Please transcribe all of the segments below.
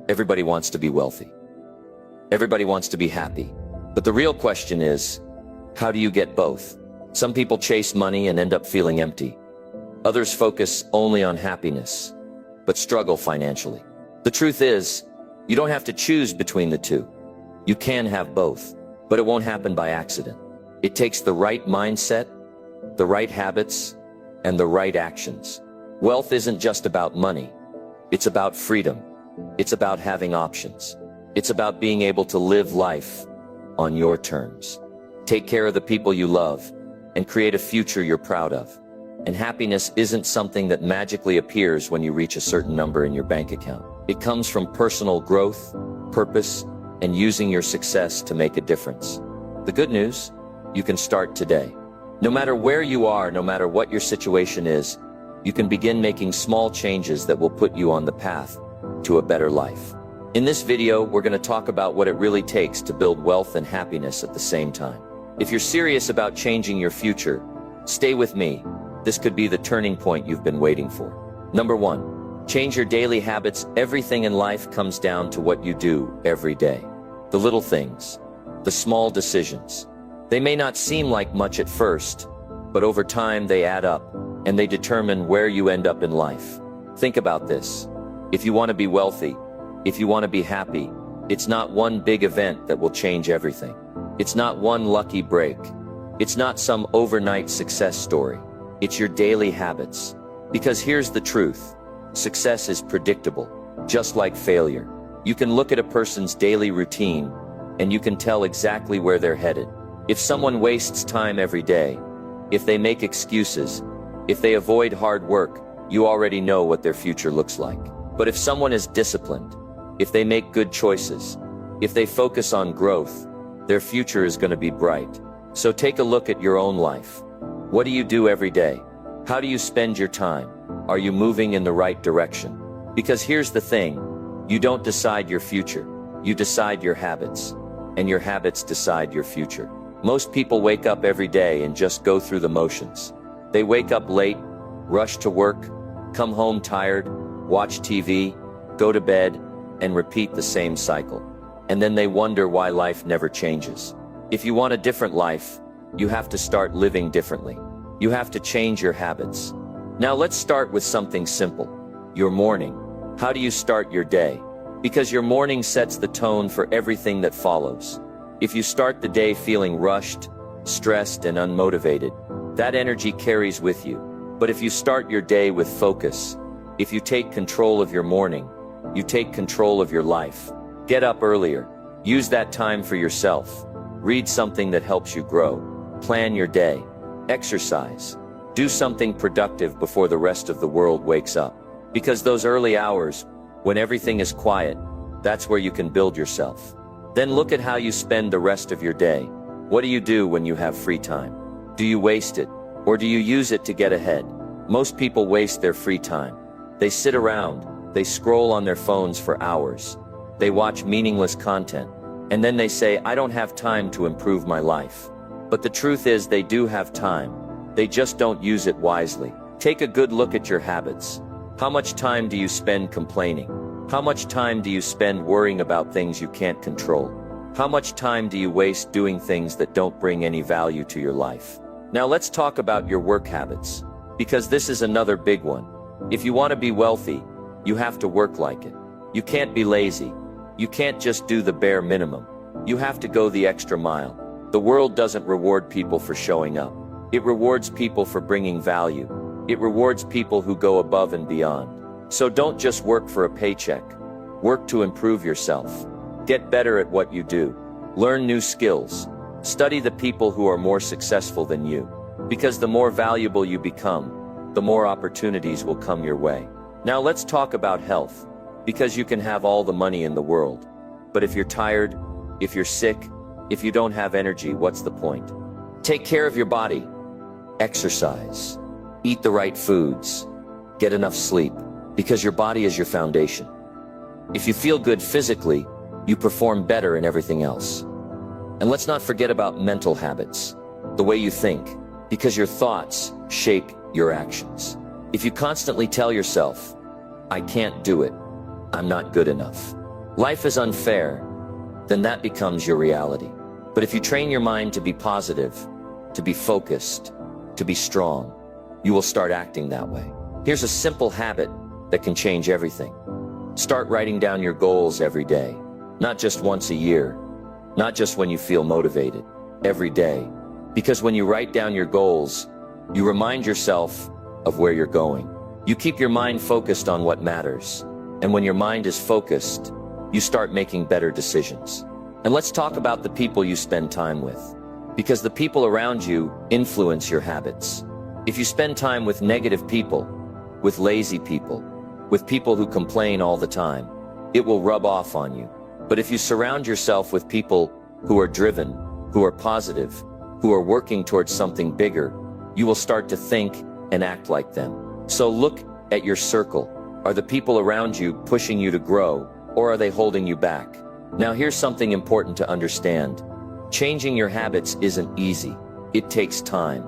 Everybody wants to be wealthy. Everybody wants to be happy. But the real question is, how do you get both? Some people chase money and end up feeling empty. Others focus only on happiness, but struggle financially. The truth is, you don't have to choose between the two. You can have both, but it won't happen by accident. It takes the right mindset, the right habits, and the right actions. Wealth isn't just about money. It's about freedom. It's about having options. It's about being able to live life on your terms. Take care of the people you love and create a future you're proud of. And happiness isn't something that magically appears when you reach a certain number in your bank account. It comes from personal growth, purpose, and using your success to make a difference. The good news, you can start today. No matter where you are, no matter what your situation is, you can begin making small changes that will put you on the path to a better life. In this video, we're going to talk about what it really takes to build wealth and happiness at the same time. If you're serious about changing your future, stay with me. This could be the turning point you've been waiting for. Number 1, change your daily habits. Everything in life comes down to what you do every day. The little things, the small decisions. They may not seem like much at first, but over time they add up, and they determine where you end up in life. Think about this. If you want to be wealthy, if you want to be happy, it's not one big event that will change everything. It's not one lucky break. It's not some overnight success story. It's your daily habits. Because here's the truth. Success is predictable, just like failure. You can look at a person's daily routine, and you can tell exactly where they're headed. If someone wastes time every day, if they make excuses, if they avoid hard work, you already know what their future looks like. But if someone is disciplined, if they make good choices, if they focus on growth, their future is going to be bright. So take a look at your own life. What do you do every day? How do you spend your time? Are you moving in the right direction? Because here's the thing, you don't decide your future. You decide your habits, and your habits decide your future. Most people wake up every day and just go through the motions. They wake up late, rush to work, come home tired, watch TV, go to bed, and repeat the same cycle. And then they wonder why life never changes. If you want a different life, you have to start living differently. You have to change your habits. Now let's start with something simple. Your morning. How do you start your day? Because your morning sets the tone for everything that follows. If you start the day feeling rushed, stressed, and unmotivated, that energy carries with you. But if you start your day with focus, if you take control of your morning, you take control of your life. Get up earlier. Use that time for yourself. Read something that helps you grow. Plan your day. Exercise. Do something productive before the rest of the world wakes up. Because those early hours, when everything is quiet, that's where you can build yourself. Then look at how you spend the rest of your day. What do you do when you have free time? Do you waste it, or do you use it to get ahead? Most people waste their free time. They sit around, they scroll on their phones for hours. They watch meaningless content, and then they say, I don't have time to improve my life. But the truth is they do have time. They just don't use it wisely. Take a good look at your habits. How much time do you spend complaining? How much time do you spend worrying about things you can't control? How much time do you waste doing things that don't bring any value to your life? Now let's talk about your work habits, because this is another big one. If you want to be wealthy, you have to work like it. You can't be lazy. You can't just do the bare minimum. You have to go the extra mile. The world doesn't reward people for showing up. It rewards people for bringing value. It rewards people who go above and beyond. So don't just work for a paycheck. Work to improve yourself. Get better at what you do. Learn new skills. Study the people who are more successful than you. Because the more valuable you become, the more opportunities will come your way. Now let's talk about health. Because you can have all the money in the world. But if you're tired, if you're sick, if you don't have energy, what's the point? Take care of your body. Exercise. Eat the right foods. Get enough sleep. Because your body is your foundation. If you feel good physically, you perform better in everything else. And let's not forget about mental habits. The way you think. Because your thoughts shape your actions. If you constantly tell yourself, I can't do it. I'm not good enough. Life is unfair. Then that becomes your reality. But if you train your mind to be positive, to be focused, to be strong, you will start acting that way. Here's a simple habit that can change everything. Start writing down your goals every day, not just once a year, not just when you feel motivated, every day. Because when you write down your goals, you remind yourself of where you're going. You keep your mind focused on what matters. And when your mind is focused, you start making better decisions. And let's talk about the people you spend time with. Because the people around you influence your habits. If you spend time with negative people, with lazy people, with people who complain all the time, it will rub off on you. But if you surround yourself with people who are driven, who are positive, who are working towards something bigger, you will start to think and act like them. So look at your circle. Are the people around you pushing you to grow, or are they holding you back? Now here's something important to understand. Changing your habits isn't easy. It takes time.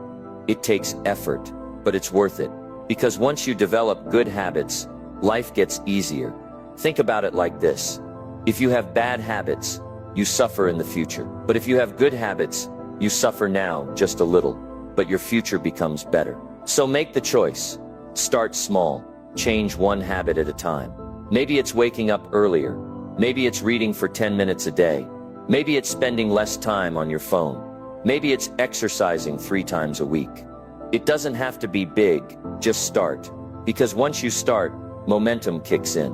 It takes effort, but it's worth it. Because once you develop good habits, life gets easier. Think about it like this. If you have bad habits, you suffer in the future. But if you have good habits, you suffer now just a little, but your future becomes better. So make the choice. Start small. Change one habit at a time. Maybe it's waking up earlier. Maybe it's reading for 10 minutes a day. Maybe it's spending less time on your phone. Maybe it's exercising 3 times a week. It doesn't have to be big, just start. Because once you start, momentum kicks in.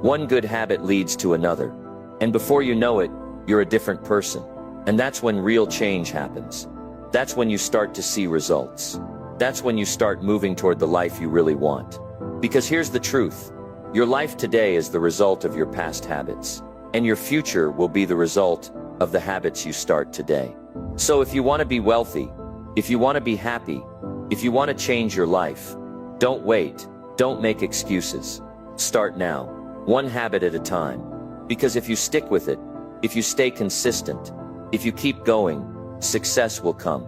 One good habit leads to another. And before you know it, you're a different person. And that's when real change happens. That's when you start to see results. That's when you start moving toward the life you really want. Because here's the truth. Your life today is the result of your past habits. And your future will be the result of the habits you start today. So if you want to be wealthy, if you want to be happy, if you want to change your life, don't wait. Don't make excuses. Start now, one habit at a time. Because if you stick with it, if you stay consistent, if you keep going, success will come.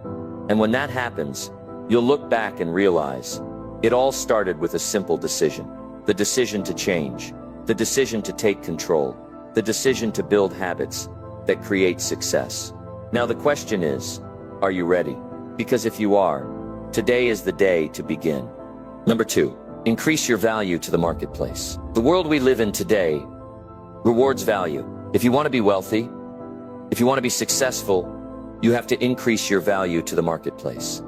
And when that happens, you'll look back and realize it all started with a simple decision. The decision to change, the decision to take control, the decision to build habits that create success. Now the question is, are you ready? Because if you are, today is the day to begin. Number 2, increase your value to the marketplace. The world we live in today rewards value. If you want to be wealthy, if you want to be successful, you have to increase your value to the marketplace.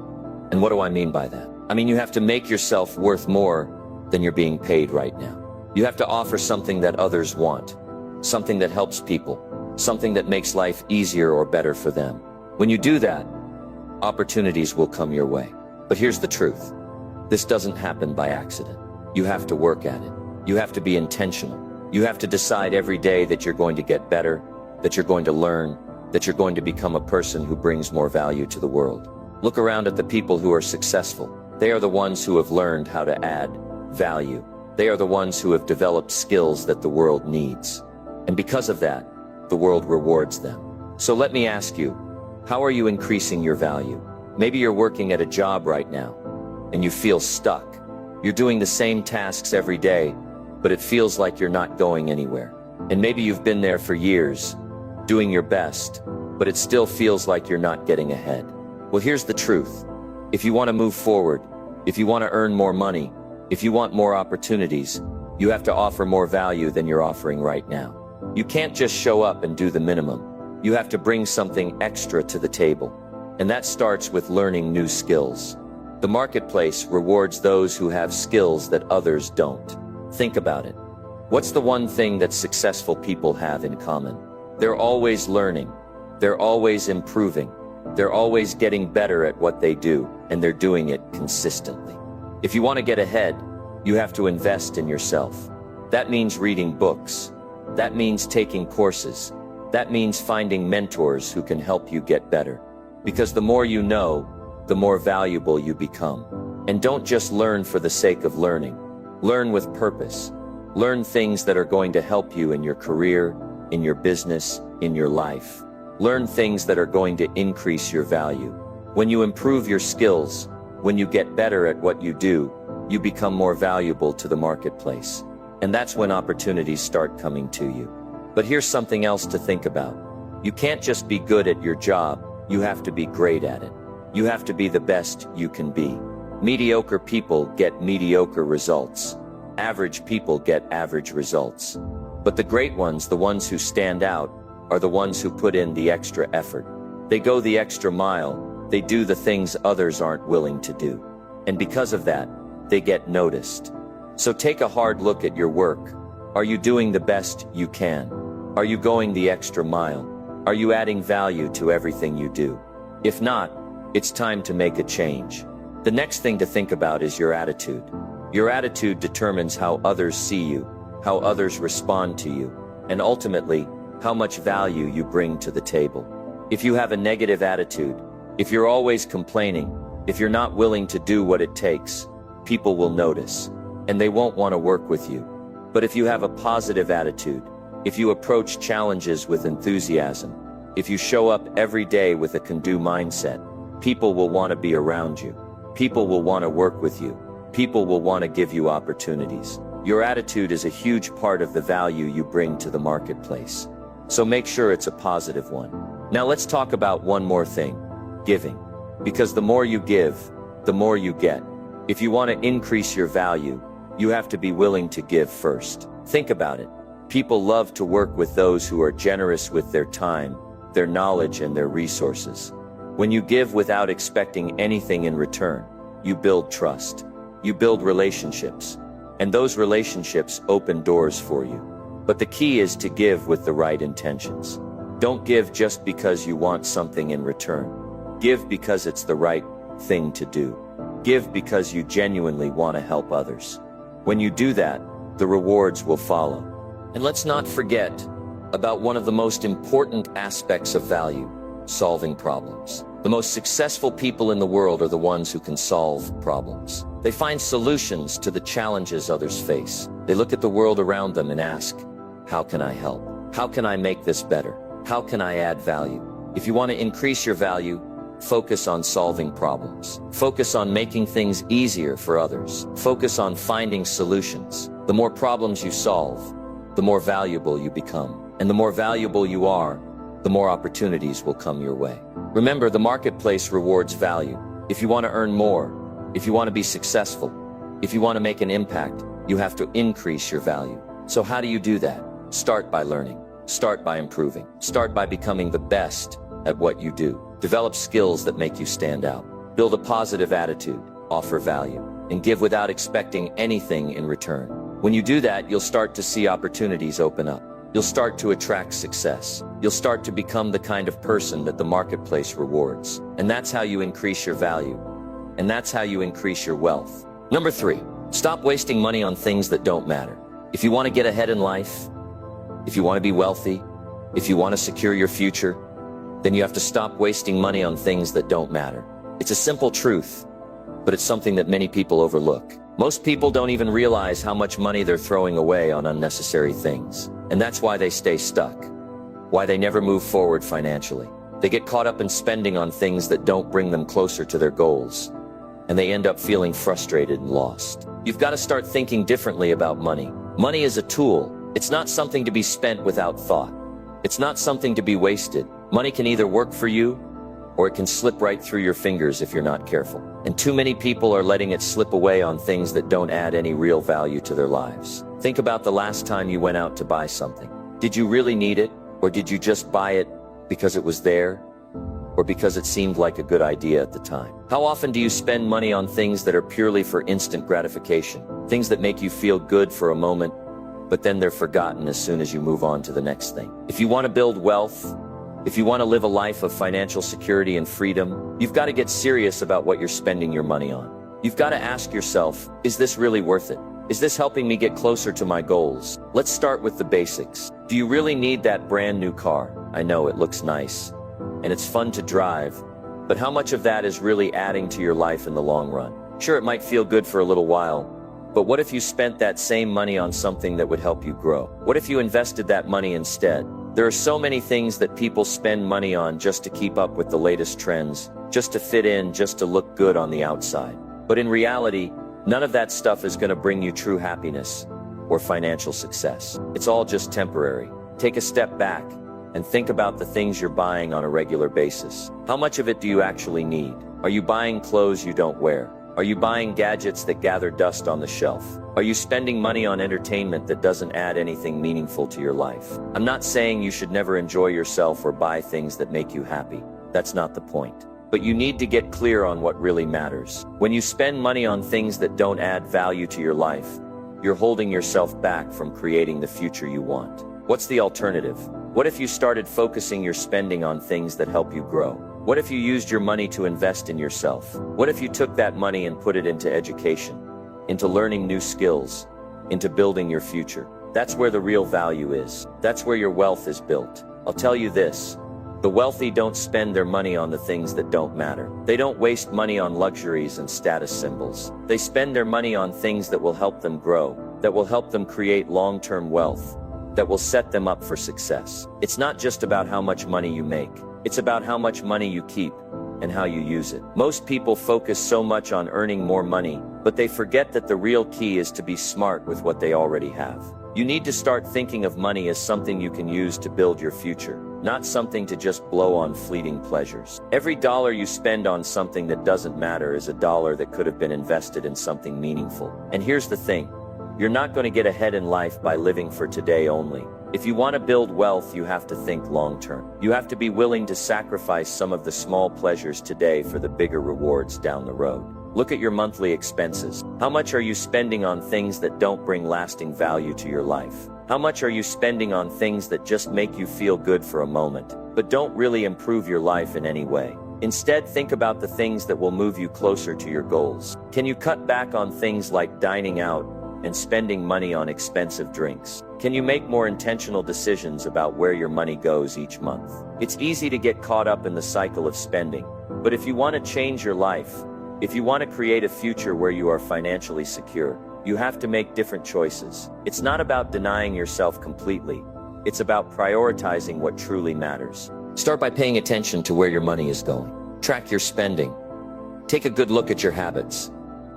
And what do I mean by that? I mean, you have to make yourself worth more than you're being paid right now. You have to offer something that others want, something that helps people, something that makes life easier or better for them. When you do that, opportunities will come your way. But here's the truth. This doesn't happen by accident. You have to work at it. You have to be intentional. You have to decide every day that you're going to get better, that you're going to learn, that you're going to become a person who brings more value to the world. Look around at the people who are successful. They are the ones who have learned how to add value. They are the ones who have developed skills that the world needs. And because of that, the world rewards them. So let me ask you, how are you increasing your value? Maybe you're working at a job right now, and you feel stuck. You're doing the same tasks every day, but it feels like you're not going anywhere. And maybe you've been there for years, doing your best, but it still feels like you're not getting ahead. Well, here's the truth. If you want to move forward, if you want to earn more money, if you want more opportunities, you have to offer more value than you're offering right now. You can't just show up and do the minimum. You have to bring something extra to the table. And that starts with learning new skills. The marketplace rewards those who have skills that others don't. Think about it. What's the one thing that successful people have in common? They're always learning. They're always improving. They're always getting better at what they do, and they're doing it consistently. If you want to get ahead, you have to invest in yourself. That means reading books. That means taking courses. That means finding mentors who can help you get better. Because the more you know, the more valuable you become. And don't just learn for the sake of learning. Learn with purpose. Learn things that are going to help you in your career, in your business, in your life. Learn things that are going to increase your value. When you improve your skills, when you get better at what you do, you become more valuable to the marketplace. And that's when opportunities start coming to you. But here's something else to think about. You can't just be good at your job, you have to be great at it. You have to be the best you can be. Mediocre people get mediocre results. Average people get average results. But the great ones, the ones who stand out, are the ones who put in the extra effort. They go the extra mile, they do the things others aren't willing to do. And because of that, they get noticed. So take a hard look at your work. Are you doing the best you can? Are you going the extra mile? Are you adding value to everything you do? If not, it's time to make a change. The next thing to think about is your attitude. Your attitude determines how others see you, how others respond to you, and ultimately, how much value you bring to the table. If you have a negative attitude, if you're always complaining, if you're not willing to do what it takes, people will notice, and they won't want to work with you. But if you have a positive attitude, if you approach challenges with enthusiasm, if you show up every day with a can-do mindset, people will want to be around you. People will want to work with you. People will want to give you opportunities. Your attitude is a huge part of the value you bring to the marketplace. So make sure it's a positive one. Now let's talk about one more thing, giving. Because the more you give, the more you get. If you want to increase your value, you have to be willing to give first. Think about it. People love to work with those who are generous with their time, their knowledge, and their resources. When you give without expecting anything in return, you build trust. You build relationships. And those relationships open doors for you. But the key is to give with the right intentions. Don't give just because you want something in return. Give because it's the right thing to do. Give because you genuinely want to help others. When you do that, the rewards will follow. And let's not forget about one of the most important aspects of value, solving problems. The most successful people in the world are the ones who can solve problems. They find solutions to the challenges others face. They look at the world around them and ask, how can I help? How can I make this better? How can I add value? If you want to increase your value, focus on solving problems. Focus on making things easier for others. Focus on finding solutions. The more problems you solve, the more valuable you become. And the more valuable you are, the more opportunities will come your way. Remember, the marketplace rewards value. If you want to earn more, if you want to be successful, if you want to make an impact, you have to increase your value. So how do you do that? Start by learning. Start by improving. Start by becoming the best at what you do. Develop skills that make you stand out. Build a positive attitude, offer value, and give without expecting anything in return. When you do that, you'll start to see opportunities open up. You'll start to attract success. You'll start to become the kind of person that the marketplace rewards. And that's how you increase your value. And that's how you increase your wealth. Number 3, stop wasting money on things that don't matter. If you want to get ahead in life, if you want to be wealthy, if you want to secure your future, then you have to stop wasting money on things that don't matter. It's a simple truth, but it's something that many people overlook. Most people don't even realize how much money they're throwing away on unnecessary things. And that's why they stay stuck. Why they never move forward financially. They get caught up in spending on things that don't bring them closer to their goals. And they end up feeling frustrated and lost. You've got to start thinking differently about money. Money is a tool. It's not something to be spent without thought. It's not something to be wasted. Money can either work for you, or it can slip right through your fingers if you're not careful. And too many people are letting it slip away on things that don't add any real value to their lives. Think about the last time you went out to buy something. Did you really need it? Or did you just buy it because it was there? Or because it seemed like a good idea at the time? How often do you spend money on things that are purely for instant gratification? Things that make you feel good for a moment, but then they're forgotten as soon as you move on to the next thing. If you want to build wealth, if you want to live a life of financial security and freedom, you've got to get serious about what you're spending your money on. You've got to ask yourself, is this really worth it? Is this helping me get closer to my goals? Let's start with the basics. Do you really need that brand new car? I know it looks nice, and it's fun to drive, but how much of that is really adding to your life in the long run? Sure, it might feel good for a little while, but what if you spent that same money on something that would help you grow? What if you invested that money instead? There are so many things that people spend money on just to keep up with the latest trends, just to fit in, just to look good on the outside. But in reality, none of that stuff is going to bring you true happiness or financial success. It's all just temporary. Take a step back and think about the things you're buying on a regular basis. How much of it do you actually need? Are you buying clothes you don't wear? Are you buying gadgets that gather dust on the shelf? Are you spending money on entertainment that doesn't add anything meaningful to your life? I'm not saying you should never enjoy yourself or buy things that make you happy. That's not the point. But you need to get clear on what really matters. When you spend money on things that don't add value to your life, you're holding yourself back from creating the future you want. What's the alternative? What if you started focusing your spending on things that help you grow? What if you used your money to invest in yourself? What if you took that money and put it into education, into learning new skills, into building your future? That's where the real value is. That's where your wealth is built. I'll tell you this. The wealthy don't spend their money on the things that don't matter. They don't waste money on luxuries and status symbols. They spend their money on things that will help them grow, that will help them create long-term wealth, that will set them up for success. It's not just about how much money you make. It's about how much money you keep and how you use it. Most people focus so much on earning more money, but they forget that the real key is to be smart with what they already have. You need to start thinking of money as something you can use to build your future, not something to just blow on fleeting pleasures. Every dollar you spend on something that doesn't matter is a dollar that could have been invested in something meaningful. And here's the thing. You're not going to get ahead in life by living for today only. If you want to build wealth, you have to think long-term. You have to be willing to sacrifice some of the small pleasures today for the bigger rewards down the road. Look at your monthly expenses. How much are you spending on things that don't bring lasting value to your life? How much are you spending on things that just make you feel good for a moment, but don't really improve your life in any way? Instead, think about the things that will move you closer to your goals. Can you cut back on things like dining out and spending money on expensive drinks? Can you make more intentional decisions about where your money goes each month? It's easy to get caught up in the cycle of spending, but if you want to change your life, if you want to create a future where you are financially secure, you have to make different choices. It's not about denying yourself completely. It's about prioritizing what truly matters. Start by paying attention to where your money is going. Track your spending. Take a good look at your habits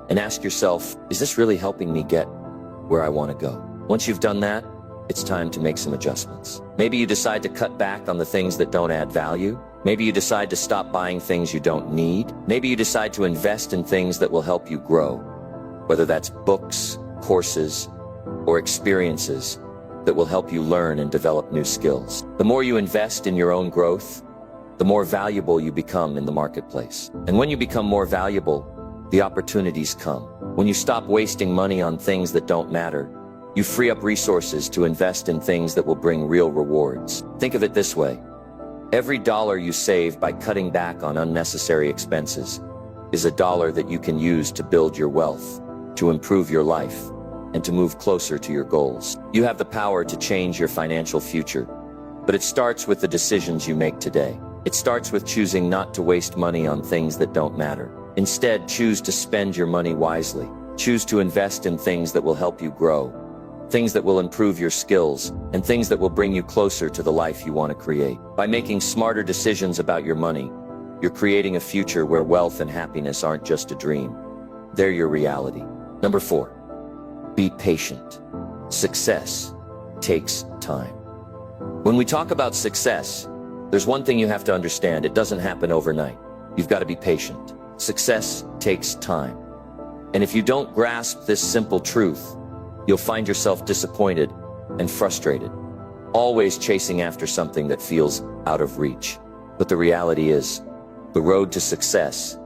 and ask yourself, is this really helping me get where I want to go? Once you've done that, it's time to make some adjustments. Maybe you decide to cut back on the things that don't add value. Maybe you decide to stop buying things you don't need. Maybe you decide to invest in things that will help you grow, whether that's books, courses, or experiences that will help you learn and develop new skills. The more you invest in your own growth, the more valuable you become in the marketplace. And when you become more valuable, the opportunities come. When you stop wasting money on things that don't matter, you free up resources to invest in things that will bring real rewards. Think of it this way. Every dollar you save by cutting back on unnecessary expenses is a dollar that you can use to build your wealth, to improve your life, and to move closer to your goals. You have the power to change your financial future, but it starts with the decisions you make today. It starts with choosing not to waste money on things that don't matter. Instead, choose to spend your money wisely. Choose to invest in things that will help you grow, things that will improve your skills, and things that will bring you closer to the life you want to create. By making smarter decisions about your money, you're creating a future where wealth and happiness aren't just a dream. They're your reality. Number 4, be patient. Success takes time. When we talk about success, there's one thing you have to understand. It doesn't happen overnight. You've got to be patient. Success takes time. And if you don't grasp this simple truth, you'll find yourself disappointed and frustrated, always chasing after something that feels out of reach. But the reality is, the road to success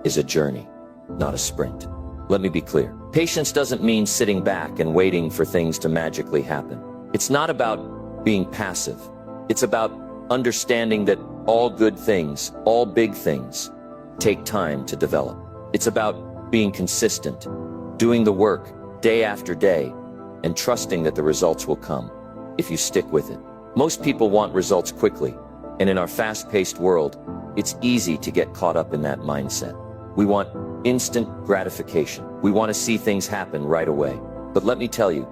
is a journey, not a sprint. Let me be clear. Patience doesn't mean sitting back and waiting for things to magically happen. It's not about being passive. It's about understanding that all good things, all big things, take time to develop. It's about being consistent, doing the work day after day, and trusting that the results will come if you stick with it. Most people want results quickly, and in our fast-paced world, it's easy to get caught up in that mindset. We want instant gratification. We want to see things happen right away. But let me tell you,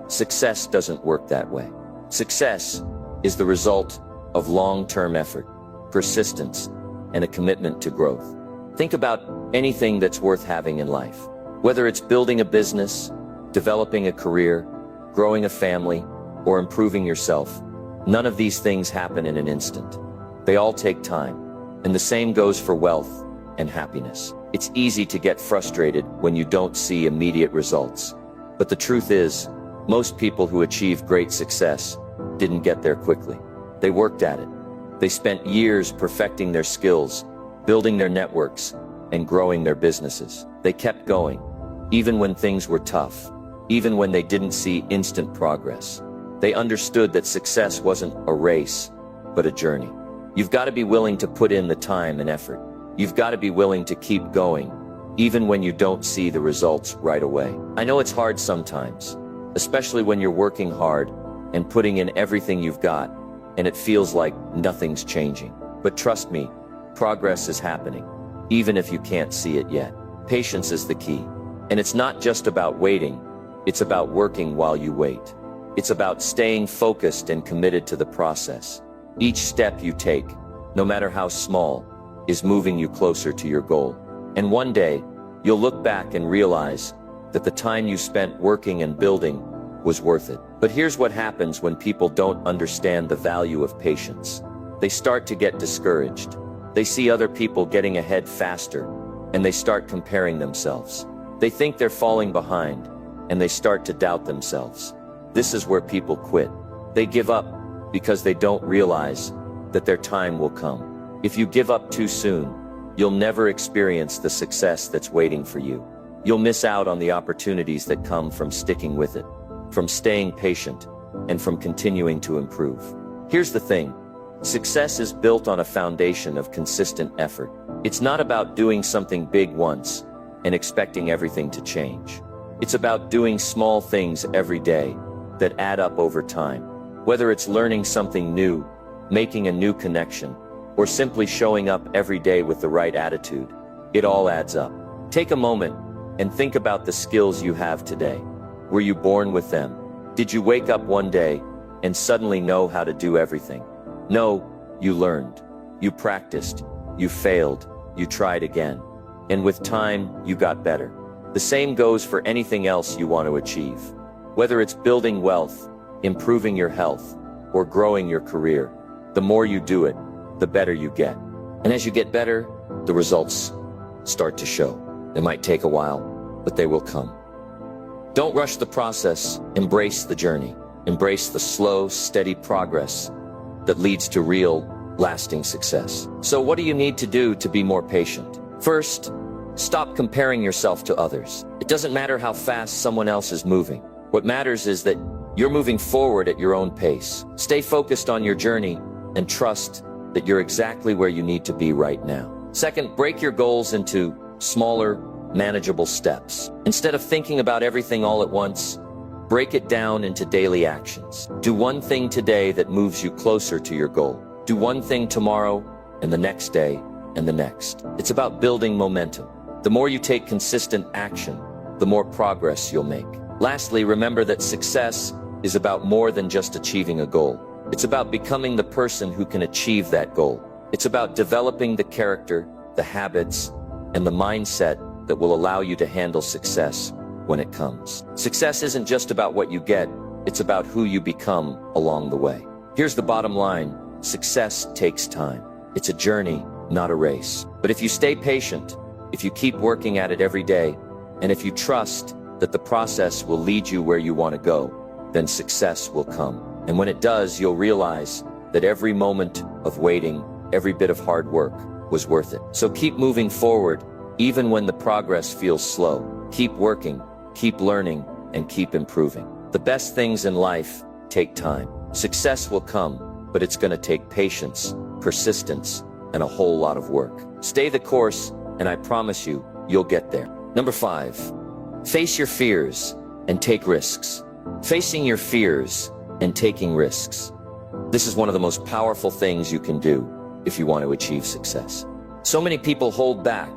success doesn't work that way. Success is the result of long-term effort, persistence, and a commitment to growth. Think about anything that's worth having in life. Whether it's building a business, developing a career, growing a family, or improving yourself, none of these things happen in an instant. They all take time. And the same goes for wealth and happiness. It's easy to get frustrated when you don't see immediate results. But the truth is, most people who achieve great success didn't get there quickly. They worked at it. They spent years perfecting their skills, building their networks, and growing their businesses. They kept going, even when things were tough, even when they didn't see instant progress. They understood that success wasn't a race, but a journey. You've got to be willing to put in the time and effort. You've got to be willing to keep going, even when you don't see the results right away. I know it's hard sometimes, especially when you're working hard and putting in everything you've got, and it feels like nothing's changing. But trust me, progress is happening, even if you can't see it yet. Patience is the key. And it's not just about waiting, it's about working while you wait. It's about staying focused and committed to the process. Each step you take, no matter how small, is moving you closer to your goal. And one day, you'll look back and realize that the time you spent working and building was worth it. But here's what happens when people don't understand the value of patience. They start to get discouraged. They see other people getting ahead faster, and they start comparing themselves. They think they're falling behind, and they start to doubt themselves. This is where people quit. They give up because they don't realize that their time will come. If you give up too soon, you'll never experience the success that's waiting for you. You'll miss out on the opportunities that come from sticking with it, from staying patient, and from continuing to improve. Here's the thing. Success is built on a foundation of consistent effort. It's not about doing something big once and expecting everything to change. It's about doing small things every day that add up over time. Whether it's learning something new, making a new connection, or simply showing up every day with the right attitude, it all adds up. Take a moment and think about the skills you have today. Were you born with them? Did you wake up one day and suddenly know how to do everything? No, you learned. You practiced. You failed. You tried again. And with time, you got better. The same goes for anything else you want to achieve. Whether it's building wealth, improving your health, or growing your career, the more you do it, the better you get. And as you get better, the results start to show. They might take a while, but they will come. Don't rush the process. Embrace the journey. Embrace the slow, steady progress that leads to real, lasting success. So what do you need to do to be more patient? First, stop comparing yourself to others. It doesn't matter how fast someone else is moving. What matters is that you're moving forward at your own pace. Stay focused on your journey and trust that you're exactly where you need to be right now. Second, break your goals into smaller, manageable steps. Instead of thinking about everything all at once, break it down into daily actions. Do one thing today that moves you closer to your goal. Do one thing tomorrow, and the next day, and the next. It's about building momentum. The more you take consistent action, the more progress you'll make. Lastly, remember that success is about more than just achieving a goal. It's about becoming the person who can achieve that goal. It's about developing the character, the habits, and the mindset that will allow you to handle success when it comes. Success isn't just about what you get, it's about who you become along the way. Here's the bottom line. Success takes time. It's a journey, not a race. But if you stay patient, if you keep working at it every day, and if you trust that the process will lead you where you want to go, then success will come. And when it does, you'll realize that every moment of waiting, every bit of hard work was worth it. So keep moving forward, even when the progress feels slow. Keep working, keep learning, and keep improving. The best things in life take time. Success will come, but it's going to take patience, persistence, and a whole lot of work. Stay the course, and I promise you, you'll get there. Number 5, face your fears and take risks. Facing your fears and taking risks. This is one of the most powerful things you can do if you want to achieve success. So many people hold back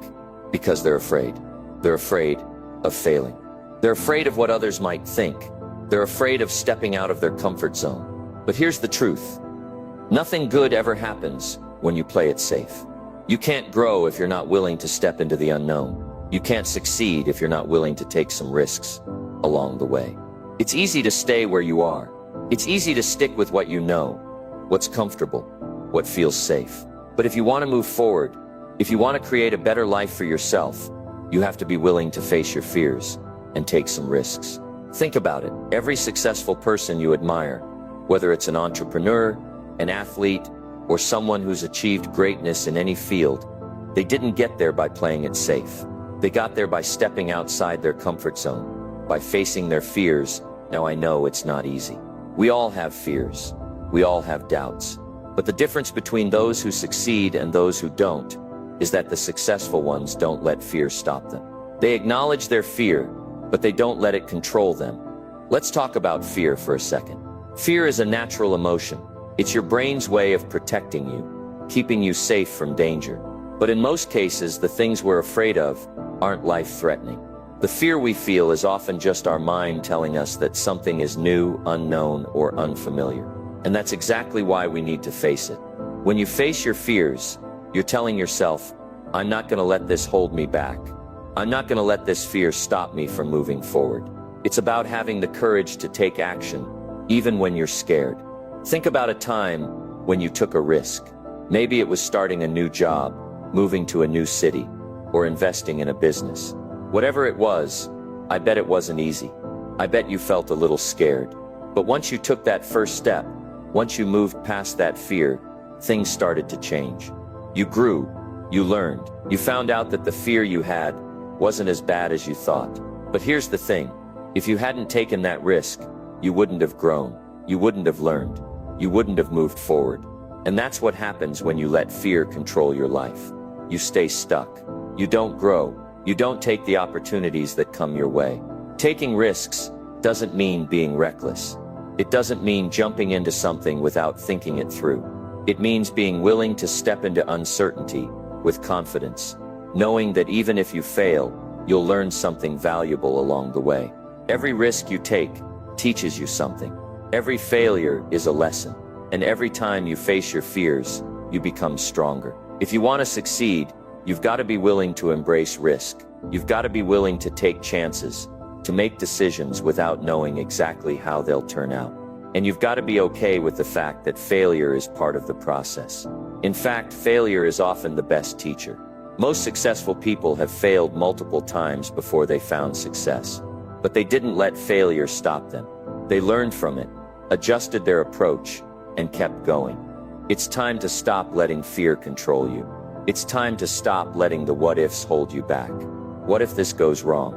because they're afraid. They're afraid of failing. They're afraid of what others might think. They're afraid of stepping out of their comfort zone. But here's the truth. Nothing good ever happens when you play it safe. You can't grow if you're not willing to step into the unknown. You can't succeed if you're not willing to take some risks along the way. It's easy to stay where you are. It's easy to stick with what you know, what's comfortable, what feels safe. But if you want to move forward, if you want to create a better life for yourself, you have to be willing to face your fears and take some risks. Think about it. Every successful person you admire, whether it's an entrepreneur, an athlete, or someone who's achieved greatness in any field, they didn't get there by playing it safe. They got there by stepping outside their comfort zone, by facing their fears. Now I know it's not easy. We all have fears. We all have doubts. But the difference between those who succeed and those who don't is that the successful ones don't let fear stop them. They acknowledge their fear, but they don't let it control them. Let's talk about fear for a second. Fear is a natural emotion. It's your brain's way of protecting you, keeping you safe from danger. But in most cases, the things we're afraid of aren't life-threatening. The fear we feel is often just our mind telling us that something is new, unknown, or unfamiliar. And that's exactly why we need to face it. When you face your fears, you're telling yourself, I'm not going to let this hold me back. I'm not going to let this fear stop me from moving forward. It's about having the courage to take action, even when you're scared. Think about a time when you took a risk. Maybe it was starting a new job, moving to a new city, or investing in a business. Whatever it was, I bet it wasn't easy. I bet you felt a little scared. But once you took that first step, once you moved past that fear, things started to change. You grew, you learned, you found out that the fear you had wasn't as bad as you thought. But here's the thing, if you hadn't taken that risk, you wouldn't have grown, you wouldn't have learned, you wouldn't have moved forward. And that's what happens when you let fear control your life. You stay stuck. You don't grow. You don't take the opportunities that come your way. Taking risks doesn't mean being reckless. It doesn't mean jumping into something without thinking it through. It means being willing to step into uncertainty with confidence, knowing that even if you fail, you'll learn something valuable along the way. Every risk you take teaches you something. Every failure is a lesson. And every time you face your fears, you become stronger. If you want to succeed, you've got to be willing to embrace risk. You've got to be willing to take chances, to make decisions without knowing exactly how they'll turn out. And you've got to be okay with the fact that failure is part of the process. In fact, failure is often the best teacher. Most successful people have failed multiple times before they found success. But they didn't let failure stop them. They learned from it, adjusted their approach, and kept going. It's time to stop letting fear control you. It's time to stop letting the what-ifs hold you back. What if this goes wrong?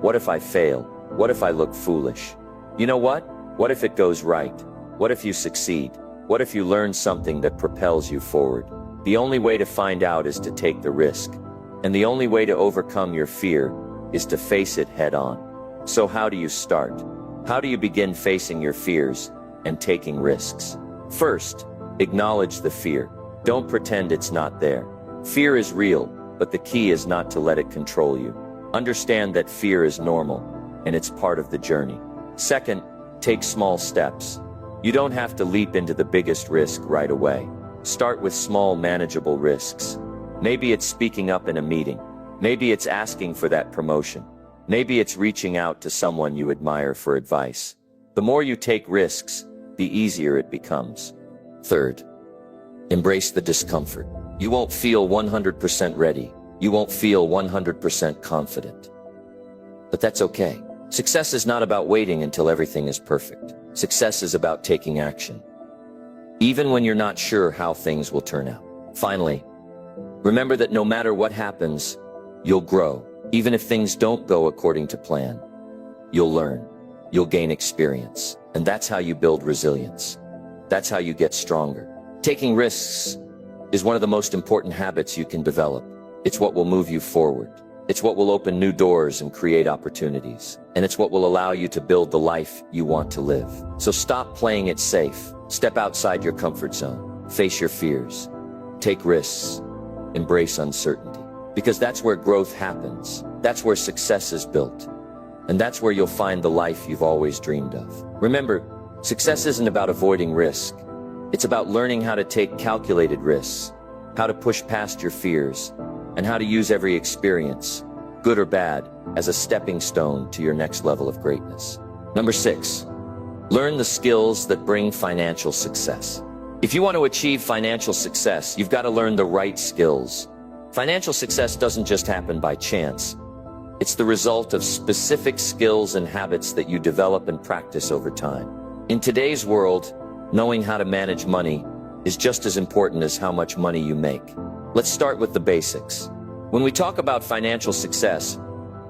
What if I fail? What if I look foolish? You know what? What if it goes right? What if you succeed? What if you learn something that propels you forward? The only way to find out is to take the risk. And the only way to overcome your fear is to face it head on. So how do you start? How do you begin facing your fears and taking risks? First, acknowledge the fear. Don't pretend it's not there. Fear is real, but the key is not to let it control you. Understand that fear is normal, and it's part of the journey. Second, take small steps. You don't have to leap into the biggest risk right away. Start with small, manageable risks. Maybe it's speaking up in a meeting. Maybe it's asking for that promotion. Maybe it's reaching out to someone you admire for advice. The more you take risks, the easier it becomes. Third, embrace the discomfort. You won't feel 100% ready. You won't feel 100% confident. But that's okay. Success is not about waiting until everything is perfect. Success is about taking action, even when you're not sure how things will turn out. Finally, remember that no matter what happens, you'll grow. Even if things don't go according to plan, you'll learn. You'll gain experience. And that's how you build resilience. That's how you get stronger. Taking risks is one of the most important habits you can develop. It's what will move you forward. It's what will open new doors and create opportunities. And it's what will allow you to build the life you want to live. So stop playing it safe. Step outside your comfort zone. Face your fears. Take risks. Embrace uncertainty. Because that's where growth happens. That's where success is built. And that's where you'll find the life you've always dreamed of. Remember, success isn't about avoiding risk. It's about learning how to take calculated risks, how to push past your fears, and how to use every experience, good or bad, as a stepping stone to your next level of greatness. Number 6, learn the skills that bring financial success. If you want to achieve financial success, you've got to learn the right skills. Financial success doesn't just happen by chance. It's the result of specific skills and habits that you develop and practice over time. In today's world, knowing how to manage money is just as important as how much money you make. Let's start with the basics. When we talk about financial success,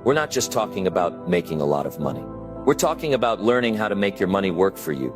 we're not just talking about making a lot of money. We're talking about learning how to make your money work for you,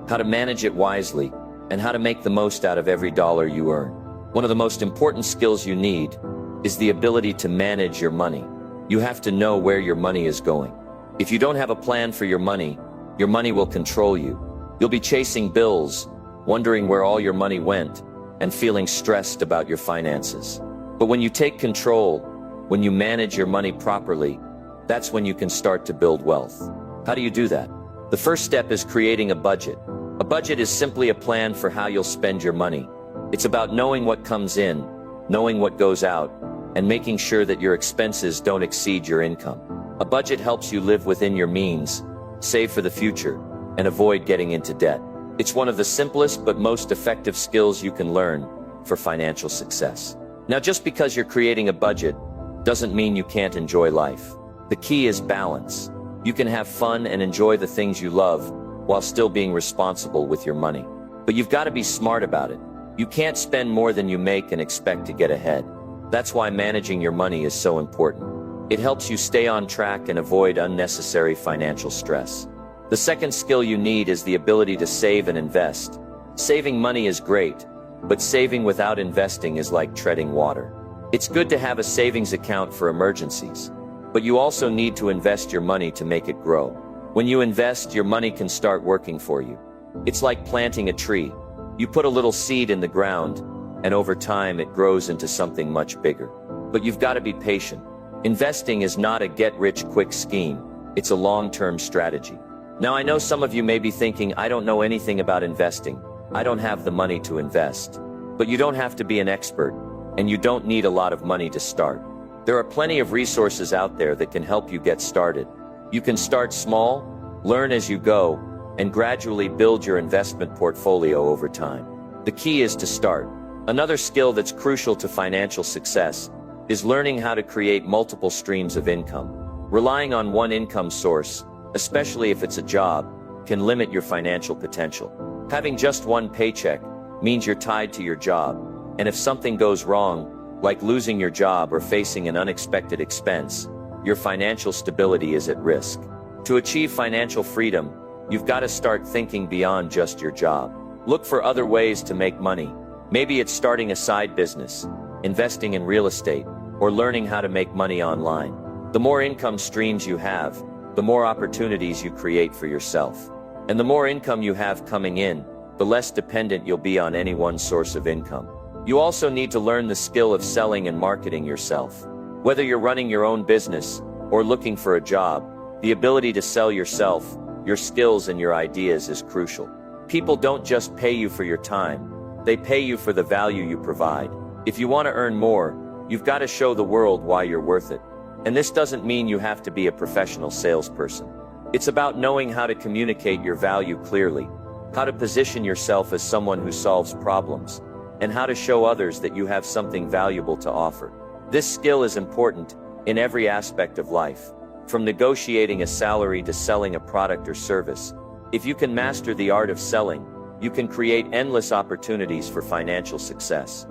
how to manage it wisely, and how to make the most out of every dollar you earn. One of the most important skills you need is the ability to manage your money. You have to know where your money is going. If you don't have a plan for your money will control you. You'll be chasing bills, wondering where all your money went, and feeling stressed about your finances. But when you take control, when you manage your money properly, that's when you can start to build wealth. How do you do that? The first step is creating a budget. A budget is simply a plan for how you'll spend your money. It's about knowing what comes in, knowing what goes out, and making sure that your expenses don't exceed your income. A budget helps you live within your means, save for the future, and avoid getting into debt. It's one of the simplest but most effective skills you can learn for financial success. Now, just because you're creating a budget doesn't mean you can't enjoy life. The key is balance. You can have fun and enjoy the things you love while still being responsible with your money. But you've got to be smart about it. You can't spend more than you make and expect to get ahead. That's why managing your money is so important. It helps you stay on track and avoid unnecessary financial stress. The second skill you need is the ability to save and invest. Saving money is great, but saving without investing is like treading water. It's good to have a savings account for emergencies, but you also need to invest your money to make it grow. When you invest, your money can start working for you. It's like planting a tree. You put a little seed in the ground, and over time it grows into something much bigger. But you've got to be patient. Investing is not a get-rich-quick scheme. It's a long-term strategy. Now, I know some of you may be thinking, I don't know anything about investing. I don't have the money to invest. But you don't have to be an expert, and you don't need a lot of money to start. There are plenty of resources out there that can help you get started. You can start small, learn as you go, and gradually build your investment portfolio over time. The key is to start. Another skill that's crucial to financial success is learning how to create multiple streams of income. Relying on one income source, especially if it's a job, can limit your financial potential. Having just one paycheck means you're tied to your job, and if something goes wrong, like losing your job or facing an unexpected expense, your financial stability is at risk. To achieve financial freedom, you've got to start thinking beyond just your job. Look for other ways to make money. Maybe it's starting a side business, investing in real estate, or learning how to make money online. The more income streams you have, the more opportunities you create for yourself. And the more income you have coming in, the less dependent you'll be on any one source of income. You also need to learn the skill of selling and marketing yourself. Whether you're running your own business or looking for a job, the ability to sell yourself, your skills and your ideas is crucial. People don't just pay you for your time, they pay you for the value you provide. If you want to earn more, you've got to show the world why you're worth it. And this doesn't mean you have to be a professional salesperson. It's about knowing how to communicate your value clearly, how to position yourself as someone who solves problems, and how to show others that you have something valuable to offer. This skill is important in every aspect of life, from negotiating a salary to selling a product or service. If you can master the art of selling, you can create endless opportunities for financial success.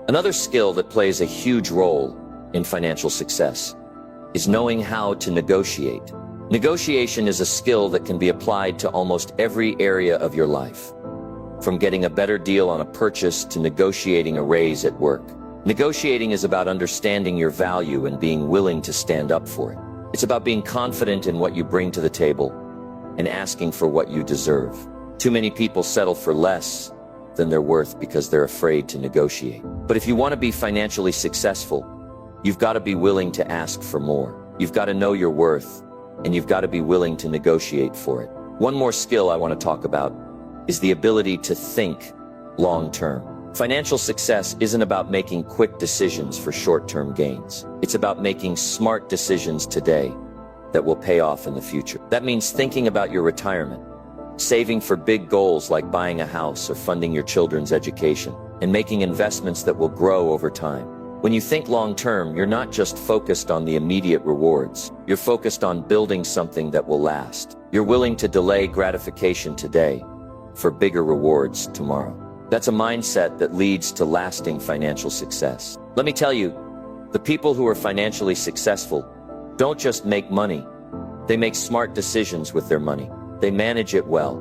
Another skill that plays a huge role in financial success is knowing how to negotiate. Negotiation is a skill that can be applied to almost every area of your life. From getting a better deal on a purchase to negotiating a raise at work. Negotiating is about understanding your value and being willing to stand up for it. It's about being confident in what you bring to the table and asking for what you deserve. Too many people settle for less than they're worth because they're afraid to negotiate. But if you want to be financially successful, you've got to be willing to ask for more. You've got to know your worth, and you've got to be willing to negotiate for it. One more skill I want to talk about is the ability to think long-term. Financial success isn't about making quick decisions for short-term gains. It's about making smart decisions today that will pay off in the future. That means thinking about your retirement, saving for big goals like buying a house or funding your children's education, and making investments that will grow over time. When you think long-term, you're not just focused on the immediate rewards. You're focused on building something that will last. You're willing to delay gratification today for bigger rewards tomorrow. That's a mindset that leads to lasting financial success. Let me tell you, the people who are financially successful don't just make money. They make smart decisions with their money. They manage it well.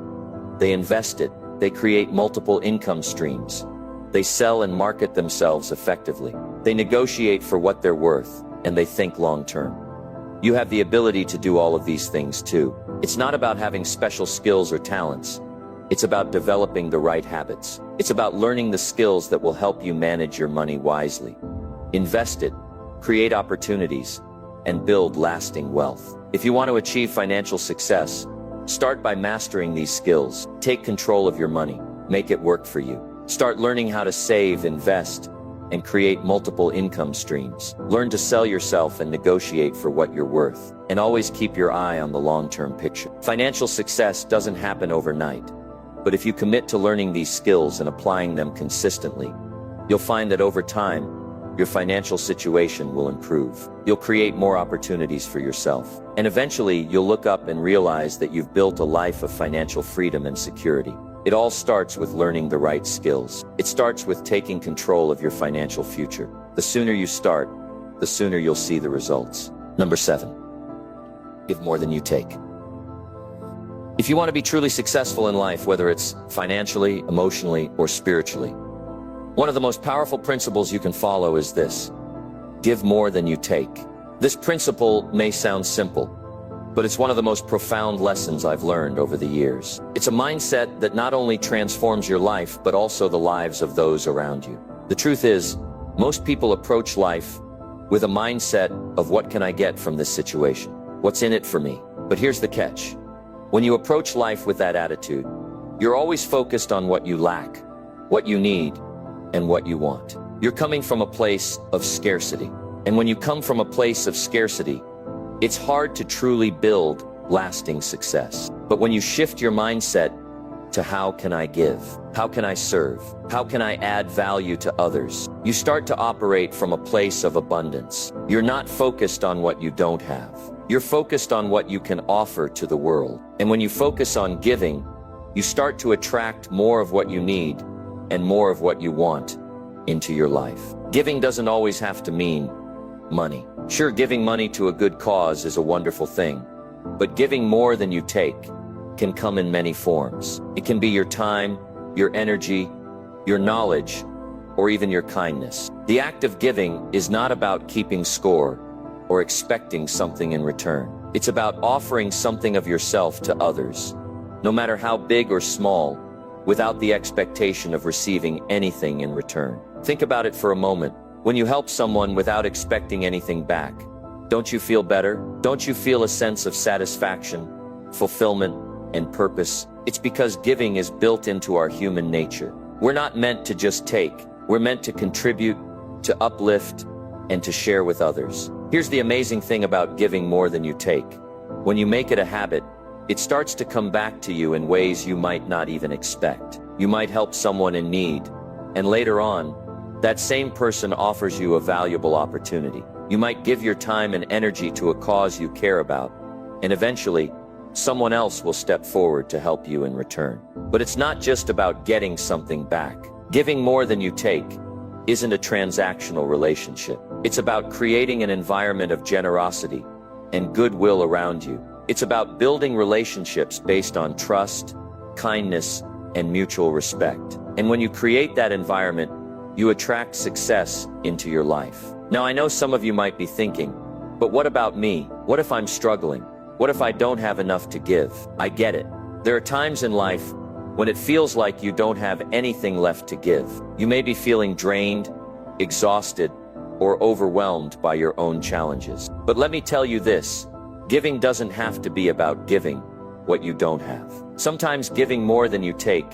They invest it. They create multiple income streams. They sell and market themselves effectively. They negotiate for what they're worth, and they think long-term. You have the ability to do all of these things too. It's not about having special skills or talents. It's about developing the right habits. It's about learning the skills that will help you manage your money wisely. Invest it, create opportunities, and build lasting wealth. If you want to achieve financial success, start by mastering these skills. Take control of your money. Make it work for you. Start learning how to save, invest, and create multiple income streams. Learn to sell yourself and negotiate for what you're worth. And always keep your eye on the long-term picture. Financial success doesn't happen overnight. But if you commit to learning these skills and applying them consistently, you'll find that over time, your financial situation will improve. You'll create more opportunities for yourself. And eventually, you'll look up and realize that you've built a life of financial freedom and security. It all starts with learning the right skills. It starts with taking control of your financial future. The sooner you start, the sooner you'll see the results. Number 7, give more than you take. If you want to be truly successful in life, whether it's financially, emotionally, or spiritually, one of the most powerful principles you can follow is this: give more than you take. This principle may sound simple, but it's one of the most profound lessons I've learned over the years. It's a mindset that not only transforms your life, but also the lives of those around you. The truth is, most people approach life with a mindset of what can I get from this situation? What's in it for me? But here's the catch. When you approach life with that attitude, you're always focused on what you lack, what you need, and what you want. You're coming from a place of scarcity. And when you come from a place of scarcity, it's hard to truly build lasting success. But when you shift your mindset to how can I give? How can I serve? How can I add value to others? You start to operate from a place of abundance. You're not focused on what you don't have. You're focused on what you can offer to the world. And when you focus on giving, you start to attract more of what you need and more of what you want into your life. Giving doesn't always have to mean money. Sure, giving money to a good cause is a wonderful thing, but giving more than you take can come in many forms. It can be your time, your energy, your knowledge, or even your kindness. The act of giving is not about keeping score or expecting something in return. It's about offering something of yourself to others, no matter how big or small, without the expectation of receiving anything in return. Think about it for a moment. When you help someone without expecting anything back, don't you feel better? Don't you feel a sense of satisfaction, fulfillment, and purpose? It's because giving is built into our human nature. We're not meant to just take. We're meant to contribute, to uplift, and to share with others. Here's the amazing thing about giving more than you take. When you make it a habit, it starts to come back to you in ways you might not even expect. You might help someone in need, and later on, that same person offers you a valuable opportunity. You might give your time and energy to a cause you care about, and eventually, someone else will step forward to help you in return. But it's not just about getting something back. Giving more than you take isn't a transactional relationship. It's about creating an environment of generosity and goodwill around you. It's about building relationships based on trust, kindness, and mutual respect. And when you create that environment, you attract success into your life. Now, I know some of you might be thinking, but what about me? What if I'm struggling? What if I don't have enough to give? I get it. There are times in life when it feels like you don't have anything left to give. You may be feeling drained, exhausted, or overwhelmed by your own challenges. But let me tell you this. Giving doesn't have to be about giving what you don't have. Sometimes giving more than you take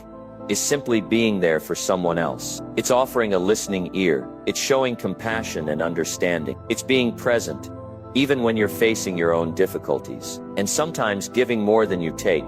is simply being there for someone else. It's offering a listening ear. It's showing compassion and understanding. It's being present, even when you're facing your own difficulties. And sometimes giving more than you take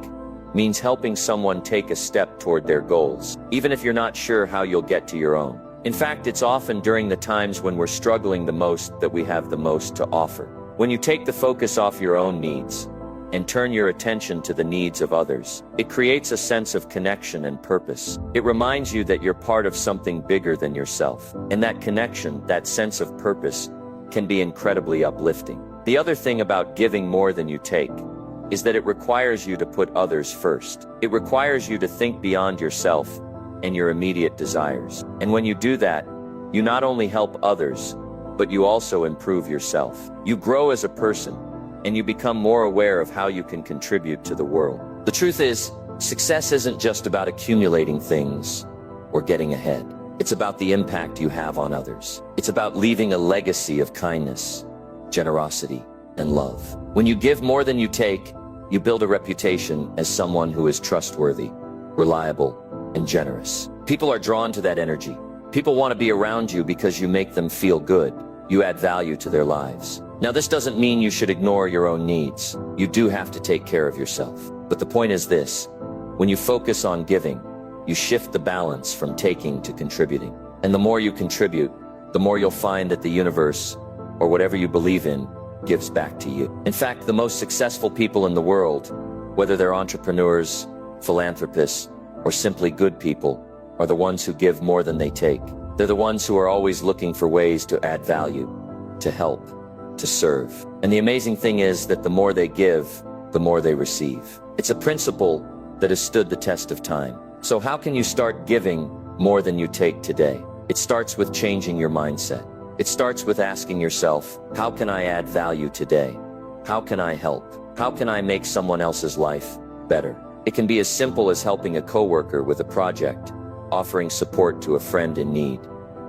means helping someone take a step toward their goals, even if you're not sure how you'll get to your own. In fact, it's often during the times when we're struggling the most that we have the most to offer. When you take the focus off your own needs and turn your attention to the needs of others, it creates a sense of connection and purpose. It reminds you that you're part of something bigger than yourself. And that connection, that sense of purpose, can be incredibly uplifting. The other thing about giving more than you take is that it requires you to put others first. It requires you to think beyond yourself and your immediate desires. And when you do that, you not only help others, but you also improve yourself. You grow as a person, and you become more aware of how you can contribute to the world. The truth is, success isn't just about accumulating things or getting ahead. It's about the impact you have on others. It's about leaving a legacy of kindness, generosity, and love. When you give more than you take, you build a reputation as someone who is trustworthy, reliable, and generous. People are drawn to that energy. People want to be around you because you make them feel good. You add value to their lives. Now, this doesn't mean you should ignore your own needs. You do have to take care of yourself. But the point is this: when you focus on giving, you shift the balance from taking to contributing. And the more you contribute, the more you'll find that the universe, or whatever you believe in, gives back to you. In fact, the most successful people in the world, whether they're entrepreneurs, philanthropists, or simply good people, are the ones who give more than they take. They're the ones who are always looking for ways to add value, to help, to serve. And the amazing thing is that the more they give, the more they receive. It's a principle that has stood the test of time. So how can you start giving more than you take today? It starts with changing your mindset. It starts with asking yourself, how can I add value today? How can I help? How can I make someone else's life better? It can be as simple as helping a coworker with a project, offering support to a friend in need,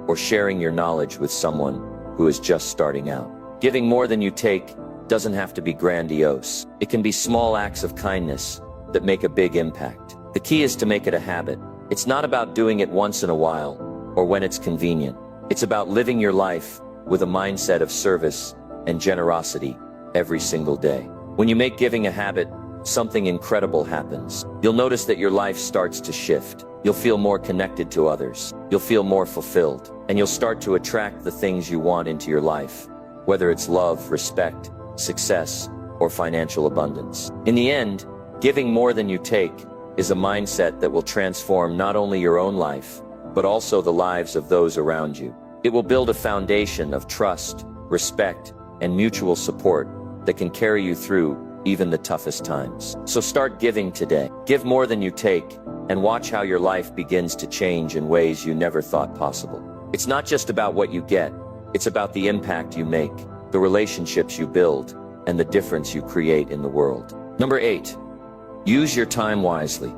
or sharing your knowledge with someone who is just starting out. Giving more than you take doesn't have to be grandiose. It can be small acts of kindness that make a big impact. The key is to make it a habit. It's not about doing it once in a while or when it's convenient. It's about living your life with a mindset of service and generosity every single day. When you make giving a habit, something incredible happens. You'll notice that your life starts to shift. You'll feel more connected to others. You'll feel more fulfilled. And you'll start to attract the things you want into your life, whether it's love, respect, success, or financial abundance. In the end, giving more than you take is a mindset that will transform not only your own life, but also the lives of those around you. It will build a foundation of trust, respect, and mutual support that can carry you through even the toughest times. So start giving today. Give more than you take, and watch how your life begins to change in ways you never thought possible. It's not just about what you get, it's about the impact you make, the relationships you build, and the difference you create in the world. Number 8, use your time wisely.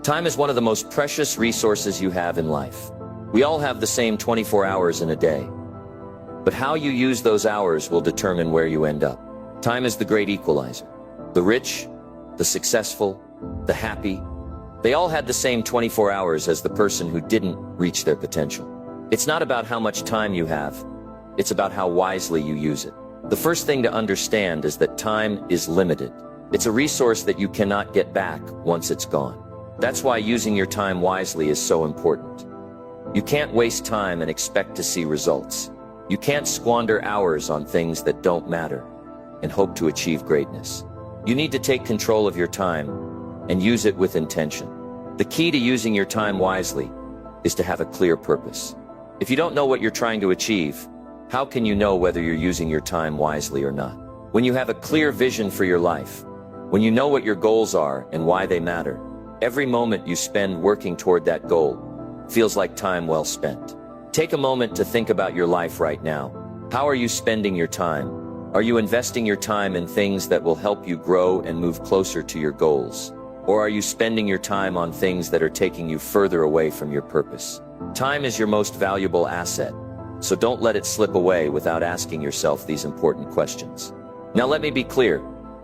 Time is one of the most precious resources you have in life. We all have the same 24 hours in a day. But how you use those hours will determine where you end up. Time is the great equalizer. The rich, the successful, the happy, they all had the same 24 hours as the person who didn't reach their potential. It's not about how much time you have, it's about how wisely you use it. The first thing to understand is that time is limited. It's a resource that you cannot get back once it's gone. That's why using your time wisely is so important. You can't waste time and expect to see results. You can't squander hours on things that don't matter and hope to achieve greatness. You need to take control of your time and use it with intention. The key to using your time wisely is to have a clear purpose. If you don't know what you're trying to achieve, how can you know whether you're using your time wisely or not? When you have a clear vision for your life, when you know what your goals are and why they matter, every moment you spend working toward that goal feels like time well spent. Take a moment to think about your life right now. How are you spending your time? Are you investing your time in things that will help you grow and move closer to your goals? Or are you spending your time on things that are taking you further away from your purpose? Time is your most valuable asset, so don't let it slip away without asking yourself these important questions. Now let me be clear,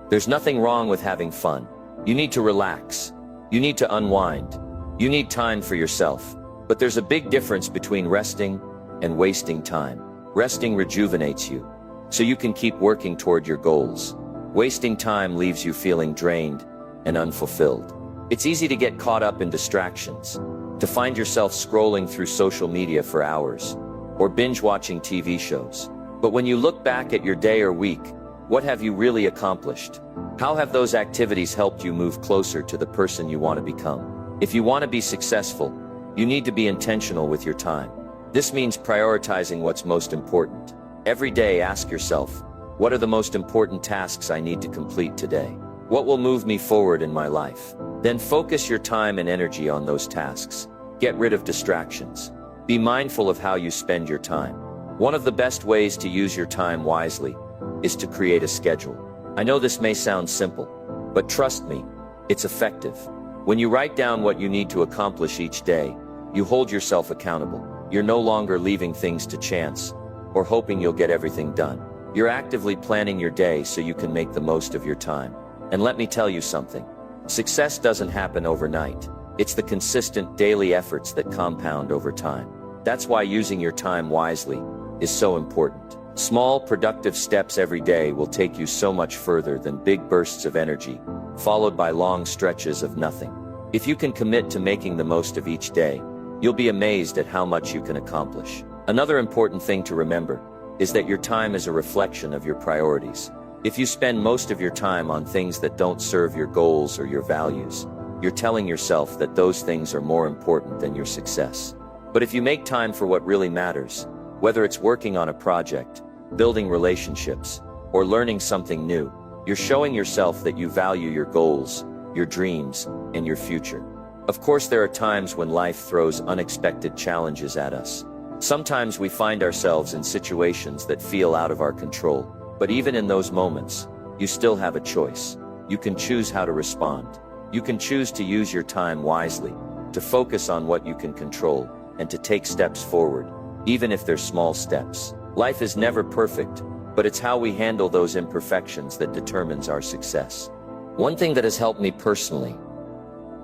there's nothing wrong with having fun. You need to relax. You need to unwind. You need time for yourself. But there's a big difference between resting and wasting time. Resting rejuvenates you. so you can keep working toward your goals. Wasting time leaves you feeling drained and unfulfilled. It's easy to get caught up in distractions, to find yourself scrolling through social media for hours, or binge-watching TV shows. But when you look back at your day or week, what have you really accomplished? How have those activities helped you move closer to the person you want to become? If you want to be successful, you need to be intentional with your time. This means prioritizing what's most important. Every day, ask yourself, what are the most important tasks I need to complete today? What will move me forward in my life? Then focus your time and energy on those tasks. Get rid of distractions. Be mindful of how you spend your time. One of the best ways to use your time wisely is to create a schedule. I know this may sound simple, but trust me, it's effective. When you write down what you need to accomplish each day, you hold yourself accountable. You're no longer leaving things to chance or hoping you'll get everything done. You're actively planning your day so you can make the most of your time. And let me tell you something. Success doesn't happen overnight. It's the consistent daily efforts that compound over time. That's why using your time wisely is so important. Small, productive steps every day will take you so much further than big bursts of energy, followed by long stretches of nothing. If you can commit to making the most of each day, you'll be amazed at how much you can accomplish. Another important thing to remember is that your time is a reflection of your priorities. If you spend most of your time on things that don't serve your goals or your values, you're telling yourself that those things are more important than your success. But if you make time for what really matters, whether it's working on a project, building relationships, or learning something new, you're showing yourself that you value your goals, your dreams, and your future. Of course, there are times when life throws unexpected challenges at us. Sometimes we find ourselves in situations that feel out of our control. But even in those moments, you still have a choice. You can choose how to respond. You can choose to use your time wisely, to focus on what you can control, and to take steps forward, even if they're small steps. Life is never perfect, but it's how we handle those imperfections that determines our success. One thing that has helped me personally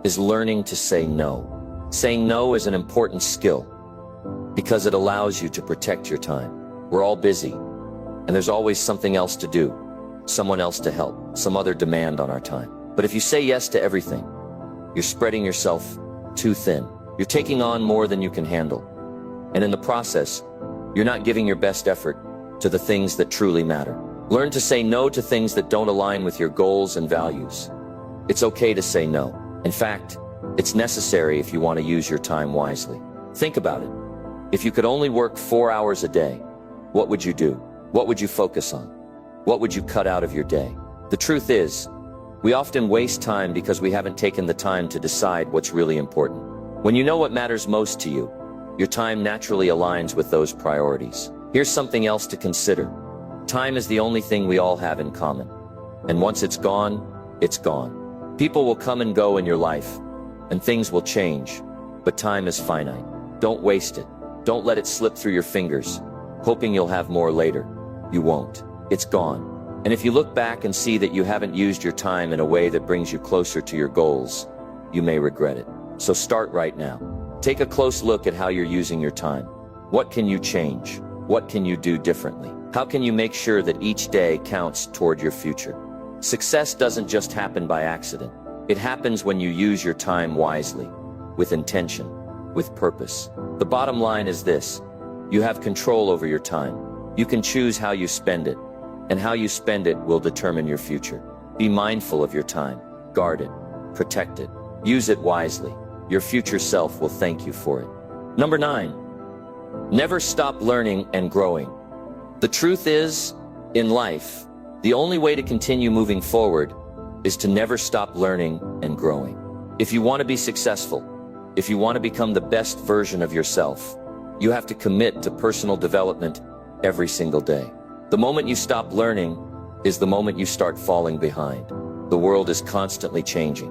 is learning to say no. Saying no is an important skill because it allows you to protect your time. We're all busy, and there's always something else to do, someone else to help, some other demand on our time. But if you say yes to everything, you're spreading yourself too thin. You're taking on more than you can handle. And in the process, you're not giving your best effort to the things that truly matter. Learn to say no to things that don't align with your goals and values. It's okay to say no. In fact, it's necessary if you want to use your time wisely. Think about it. If you could only work 4 hours a day, what would you do? What would you focus on? What would you cut out of your day? The truth is, we often waste time because we haven't taken the time to decide what's really important. When you know what matters most to you, your time naturally aligns with those priorities. Here's something else to consider. Time is the only thing we all have in common. And once it's gone, it's gone. People will come and go in your life, and things will change, but time is finite. Don't waste it. Don't let it slip through your fingers, hoping you'll have more later. You won't. It's gone. And if you look back and see that you haven't used your time in a way that brings you closer to your goals, you may regret it. So start right now. Take a close look at how you're using your time. What can you change? What can you do differently? How can you make sure that each day counts toward your future? Success doesn't just happen by accident. It happens when you use your time wisely, with intention, with purpose. The bottom line is this: you have control over your time. You can choose how you spend it, and how you spend it will determine your future. Be mindful of your time. Guard it. Protect it. Use it wisely. Your future self will thank you for it. Number 9. Never stop learning and growing. The truth is, in life, the only way to continue moving forward is to never stop learning and growing. If you want to be successful, if you want to become the best version of yourself, you have to commit to personal development every single day. The moment you stop learning is the moment you start falling behind. The world is constantly changing,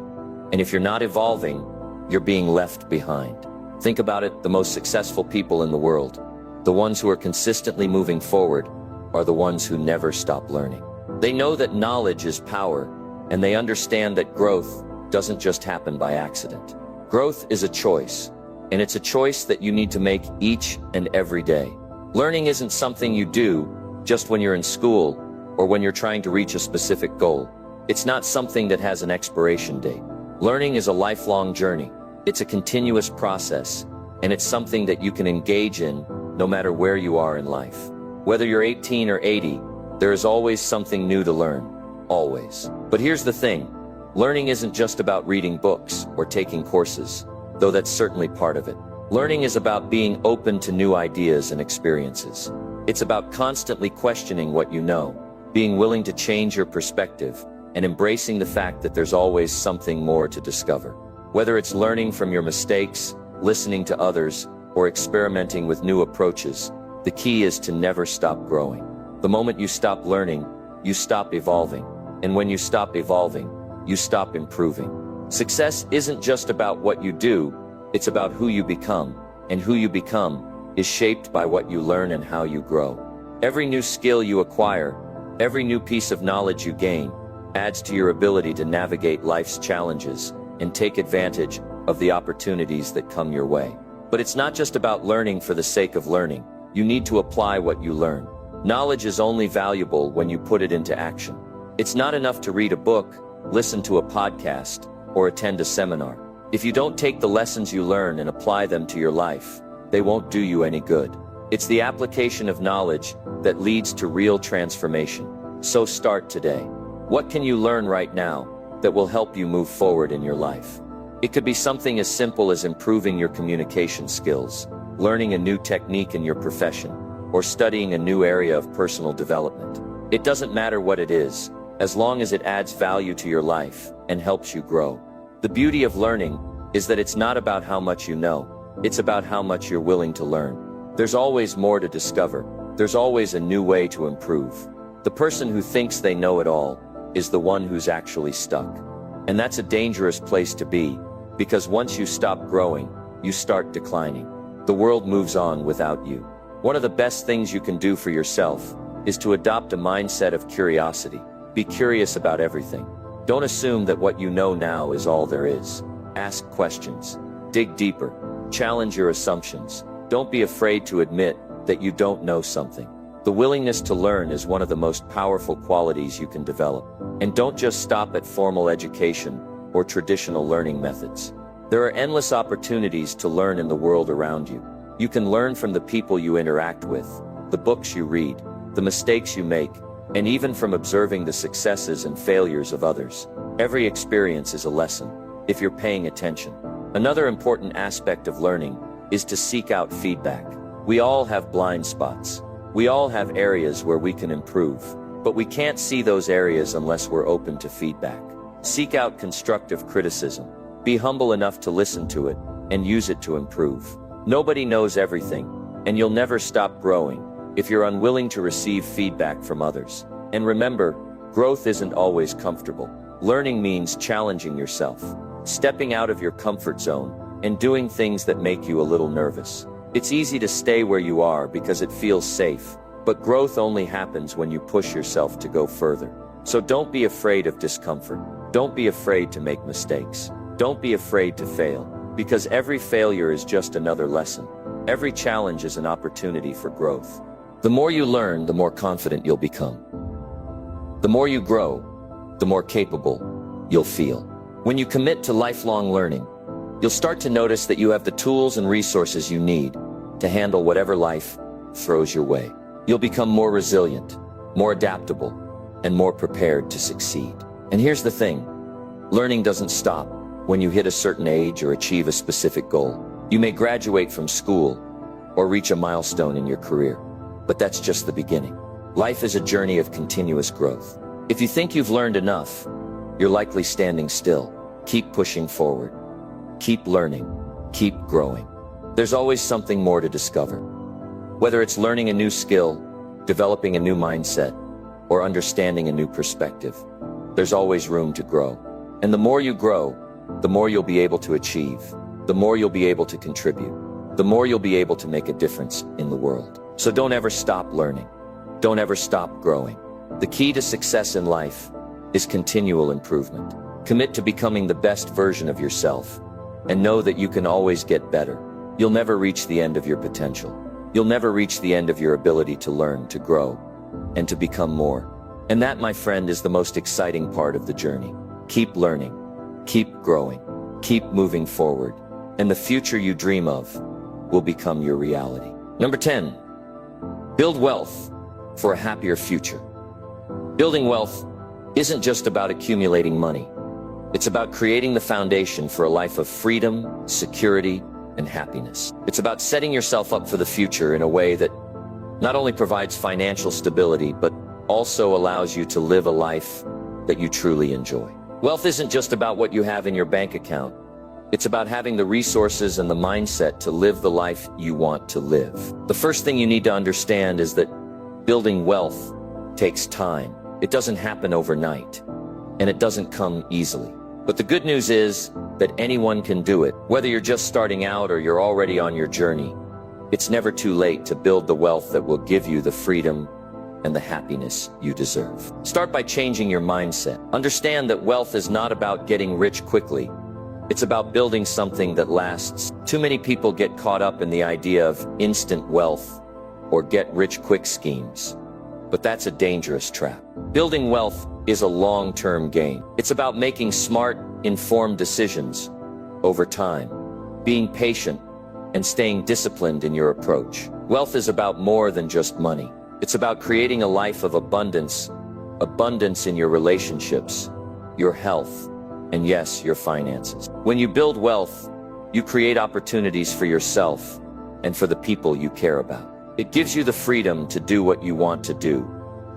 and if you're not evolving, you're being left behind. Think about it, the most successful people in the world, the ones who are consistently moving forward, are the ones who never stop learning. They know that knowledge is power, and they understand that growth doesn't just happen by accident. Growth is a choice, and it's a choice that you need to make each and every day. Learning isn't something you do, just when you're in school, or when you're trying to reach a specific goal. It's not something that has an expiration date. Learning is a lifelong journey. It's a continuous process, and it's something that you can engage in no matter where you are in life. Whether you're 18 or 80, there is always something new to learn. Always. But here's the thing. Learning isn't just about reading books or taking courses, though that's certainly part of it. Learning is about being open to new ideas and experiences. It's about constantly questioning what you know, being willing to change your perspective, and embracing the fact that there's always something more to discover. Whether it's learning from your mistakes, listening to others, or experimenting with new approaches, the key is to never stop growing. The moment you stop learning, you stop evolving. And when you stop evolving, you stop improving. Success isn't just about what you do, it's about who you become. And who you become is shaped by what you learn and how you grow. Every new skill you acquire, every new piece of knowledge you gain, adds to your ability to navigate life's challenges and take advantage of the opportunities that come your way. But it's not just about learning for the sake of learning. You need to apply what you learn. Knowledge is only valuable when you put it into action. It's not enough to read a book, listen to a podcast, or attend a seminar. If you don't take the lessons you learn and apply them to your life, they won't do you any good. It's the application of knowledge that leads to real transformation. So start today. What can you learn right now that will help you move forward in your life? It could be something as simple as improving your communication skills, learning a new technique in your profession, or studying a new area of personal development. It doesn't matter what it is, as long as it adds value to your life and helps you grow. The beauty of learning is that it's not about how much you know, it's about how much you're willing to learn. There's always more to discover. There's always a new way to improve. The person who thinks they know it all is the one who's actually stuck. And that's a dangerous place to be, because once you stop growing, you start declining. The world moves on without you. One of the best things you can do for yourself is to adopt a mindset of curiosity. Be curious about everything. Don't assume that what you know now is all there is. Ask questions. Dig deeper. Challenge your assumptions. Don't be afraid to admit that you don't know something. The willingness to learn is one of the most powerful qualities you can develop. And don't just stop at formal education or traditional learning methods. There are endless opportunities to learn in the world around you. You can learn from the people you interact with, the books you read, the mistakes you make, and even from observing the successes and failures of others. Every experience is a lesson, if you're paying attention. Another important aspect of learning is to seek out feedback. We all have blind spots. We all have areas where we can improve, but we can't see those areas unless we're open to feedback. Seek out constructive criticism. Be humble enough to listen to it and use it to improve. Nobody knows everything, and you'll never stop growing if you're unwilling to receive feedback from others. And remember, growth isn't always comfortable. Learning means challenging yourself, stepping out of your comfort zone, and doing things that make you a little nervous. It's easy to stay where you are because it feels safe, but growth only happens when you push yourself to go further. So don't be afraid of discomfort. Don't be afraid to make mistakes. Don't be afraid to fail, because every failure is just another lesson. Every challenge is an opportunity for growth. The more you learn, the more confident you'll become. The more you grow, the more capable you'll feel. When you commit to lifelong learning, you'll start to notice that you have the tools and resources you need to handle whatever life throws your way. You'll become more resilient, more adaptable, and more prepared to succeed. And here's the thing, learning doesn't stop when you hit a certain age or achieve a specific goal. You may graduate from school or reach a milestone in your career, but that's just the beginning. Life is a journey of continuous growth. If you think you've learned enough, you're likely standing still. Keep pushing forward. Keep learning. Keep growing. There's always something more to discover. Whether it's learning a new skill, developing a new mindset, or understanding a new perspective, there's always room to grow. And the more you grow, the more you'll be able to achieve, the more you'll be able to contribute, the more you'll be able to make a difference in the world. So don't ever stop learning. Don't ever stop growing. The key to success in life is continual improvement. Commit to becoming the best version of yourself, and know that you can always get better. You'll never reach the end of your potential. You'll never reach the end of your ability to learn, to grow, and to become more. And that, my friend, is the most exciting part of the journey. Keep learning, keep growing, keep moving forward, and the future you dream of will become your reality. Number 10, build wealth for a happier future. Building wealth isn't just about accumulating money. It's about creating the foundation for a life of freedom, security, and happiness. It's about setting yourself up for the future in a way that not only provides financial stability, but also allows you to live a life that you truly enjoy. Wealth isn't just about what you have in your bank account. It's about having the resources and the mindset to live the life you want to live. The first thing you need to understand is that building wealth takes time. It doesn't happen overnight, and it doesn't come easily. But the good news is that anyone can do it. Whether you're just starting out or you're already on your journey, it's never too late to build the wealth that will give you the freedom and the happiness you deserve. Start by changing your mindset. Understand that wealth is not about getting rich quickly. It's about building something that lasts. Too many people get caught up in the idea of instant wealth or get-rich-quick schemes. But that's a dangerous trap. Building wealth is a long-term game. It's about making smart, informed decisions over time, being patient, and staying disciplined in your approach. Wealth is about more than just money. It's about creating a life of abundance in your relationships, your health, and yes, your finances. When you build wealth, you create opportunities for yourself and for the people you care about. It gives you the freedom to do what you want to do,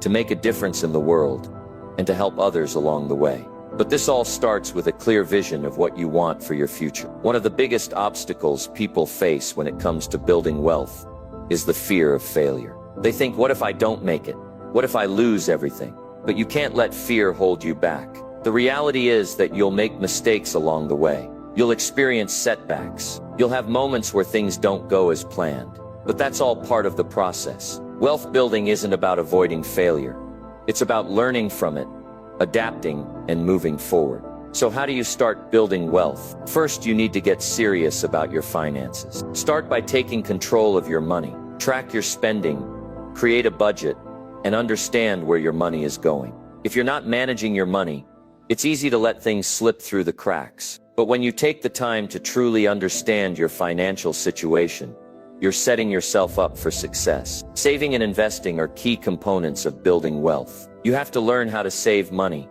to make a difference in the world, and to help others along the way. But this all starts with a clear vision of what you want for your future. One of the biggest obstacles people face when it comes to building wealth is the fear of failure. They think, what if I don't make it? What if I lose everything? But you can't let fear hold you back. The reality is that you'll make mistakes along the way. You'll experience setbacks. You'll have moments where things don't go as planned. But that's all part of the process. Wealth building isn't about avoiding failure. It's about learning from it, adapting, and moving forward. So how do you start building wealth? First, you need to get serious about your finances. Start by taking control of your money. Track your spending, create a budget, and understand where your money is going. If you're not managing your money, it's easy to let things slip through the cracks. But when you take the time to truly understand your financial situation, you're setting yourself up for success. Saving and investing are key components of building wealth. You have to learn how to save money,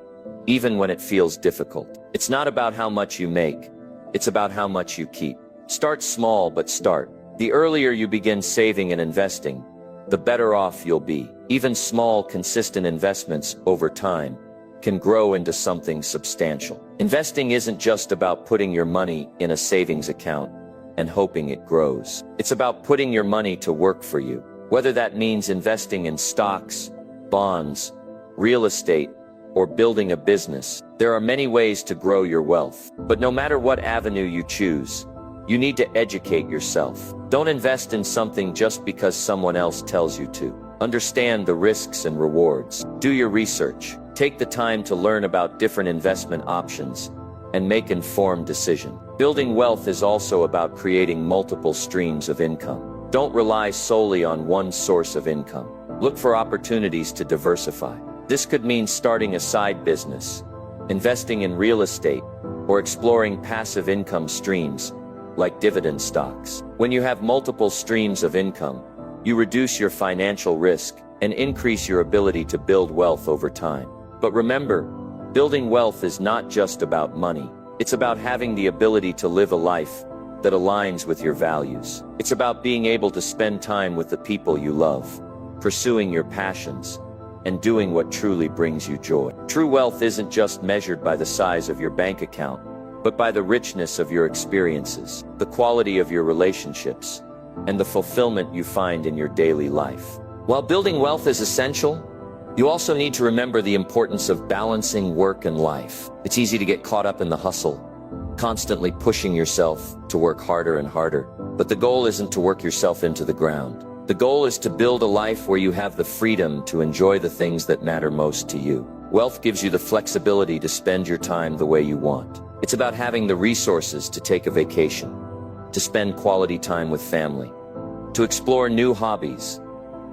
even when it feels difficult. It's not about how much you make, it's about how much you keep. Start small, but start. The earlier you begin saving and investing, the better off you'll be. Even small, consistent investments over time can grow into something substantial. Investing isn't just about putting your money in a savings account and hoping it grows. It's about putting your money to work for you. Whether that means investing in stocks, bonds, real estate, or building a business, there are many ways to grow your wealth. But no matter what avenue you choose, you need to educate yourself. Don't invest in something just because someone else tells you to. Understand the risks and rewards. Do your research. Take the time to learn about different investment options and make informed decisions. Building wealth is also about creating multiple streams of income. Don't rely solely on one source of income. Look for opportunities to diversify. This could mean starting a side business, investing in real estate, or exploring passive income streams like dividend stocks. When you have multiple streams of income, you reduce your financial risk and increase your ability to build wealth over time. But remember, building wealth is not just about money. It's about having the ability to live a life that aligns with your values. It's about being able to spend time with the people you love, pursuing your passions, and doing what truly brings you joy. True wealth isn't just measured by the size of your bank account, but by the richness of your experiences, the quality of your relationships, and the fulfillment you find in your daily life. While building wealth is essential, you also need to remember the importance of balancing work and life. It's easy to get caught up in the hustle, constantly pushing yourself to work harder and harder. But the goal isn't to work yourself into the ground. The goal is to build a life where you have the freedom to enjoy the things that matter most to you. Wealth gives you the flexibility to spend your time the way you want. It's about having the resources to take a vacation, to spend quality time with family, to explore new hobbies,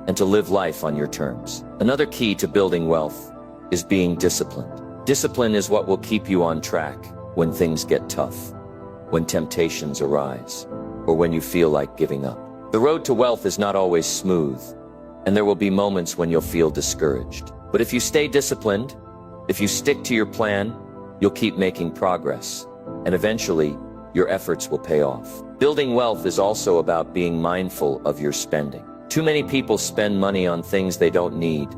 and to live life on your terms. Another key to building wealth is being disciplined. Discipline is what will keep you on track when things get tough, when temptations arise, or when you feel like giving up. The road to wealth is not always smooth, and there will be moments when you'll feel discouraged. But if you stay disciplined, if you stick to your plan, you'll keep making progress, and eventually, your efforts will pay off. Building wealth is also about being mindful of your spending. Too many people spend money on things they don't need,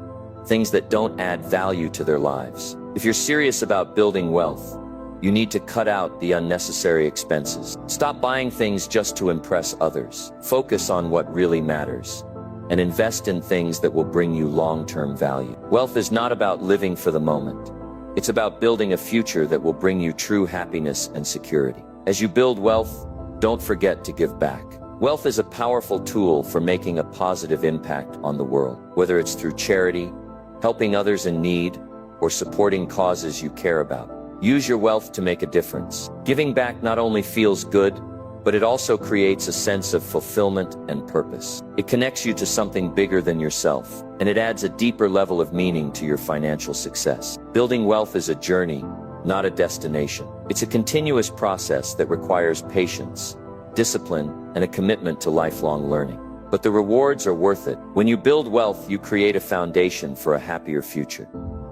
things that don't add value to their lives. If you're serious about building wealth, you need to cut out the unnecessary expenses. Stop buying things just to impress others. Focus on what really matters, and invest in things that will bring you long-term value. Wealth is not about living for the moment. It's about building a future that will bring you true happiness and security. As you build wealth, don't forget to give back. Wealth is a powerful tool for making a positive impact on the world, whether it's through charity, helping others in need, or supporting causes you care about. Use your wealth to make a difference. Giving back not only feels good, but it also creates a sense of fulfillment and purpose. It connects you to something bigger than yourself, and it adds a deeper level of meaning to your financial success. Building wealth is a journey, not a destination. It's a continuous process that requires patience, discipline, and a commitment to lifelong learning. But the rewards are worth it. When you build wealth, you create a foundation for a happier future.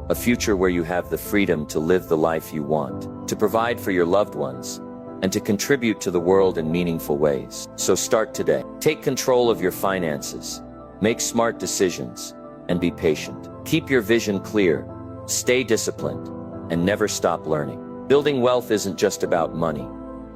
A future where you have the freedom to live the life you want, to provide for your loved ones, and to contribute to the world in meaningful ways. So start today. Take control of your finances, make smart decisions, and be patient. Keep your vision clear, stay disciplined, and never stop learning. Building wealth isn't just about money.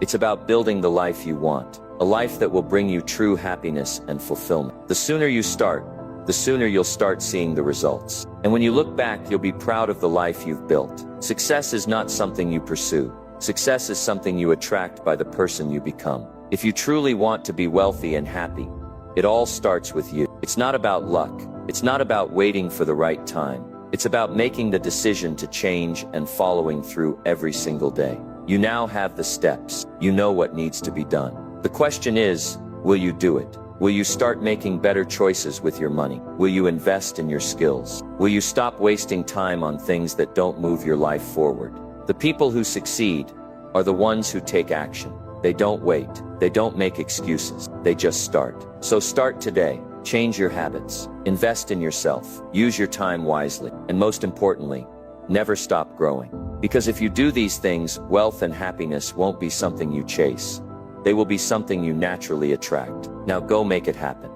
It's about building the life you want, a life that will bring you true happiness and fulfillment. The sooner you start, the sooner you'll start seeing the results. And when you look back, you'll be proud of the life you've built. Success is not something you pursue. Success is something you attract by the person you become. If you truly want to be wealthy and happy, it all starts with you. It's not about luck. It's not about waiting for the right time. It's about making the decision to change and following through every single day. You now have the steps. You know what needs to be done. The question is, will you do it? Will you start making better choices with your money? Will you invest in your skills? Will you stop wasting time on things that don't move your life forward? The people who succeed are the ones who take action. They don't wait. They don't make excuses. They just start. So start today. Change your habits. Invest in yourself. Use your time wisely. And most importantly, never stop growing. Because if you do these things, wealth and happiness won't be something you chase. They will be something you naturally attract. Now go make it happen.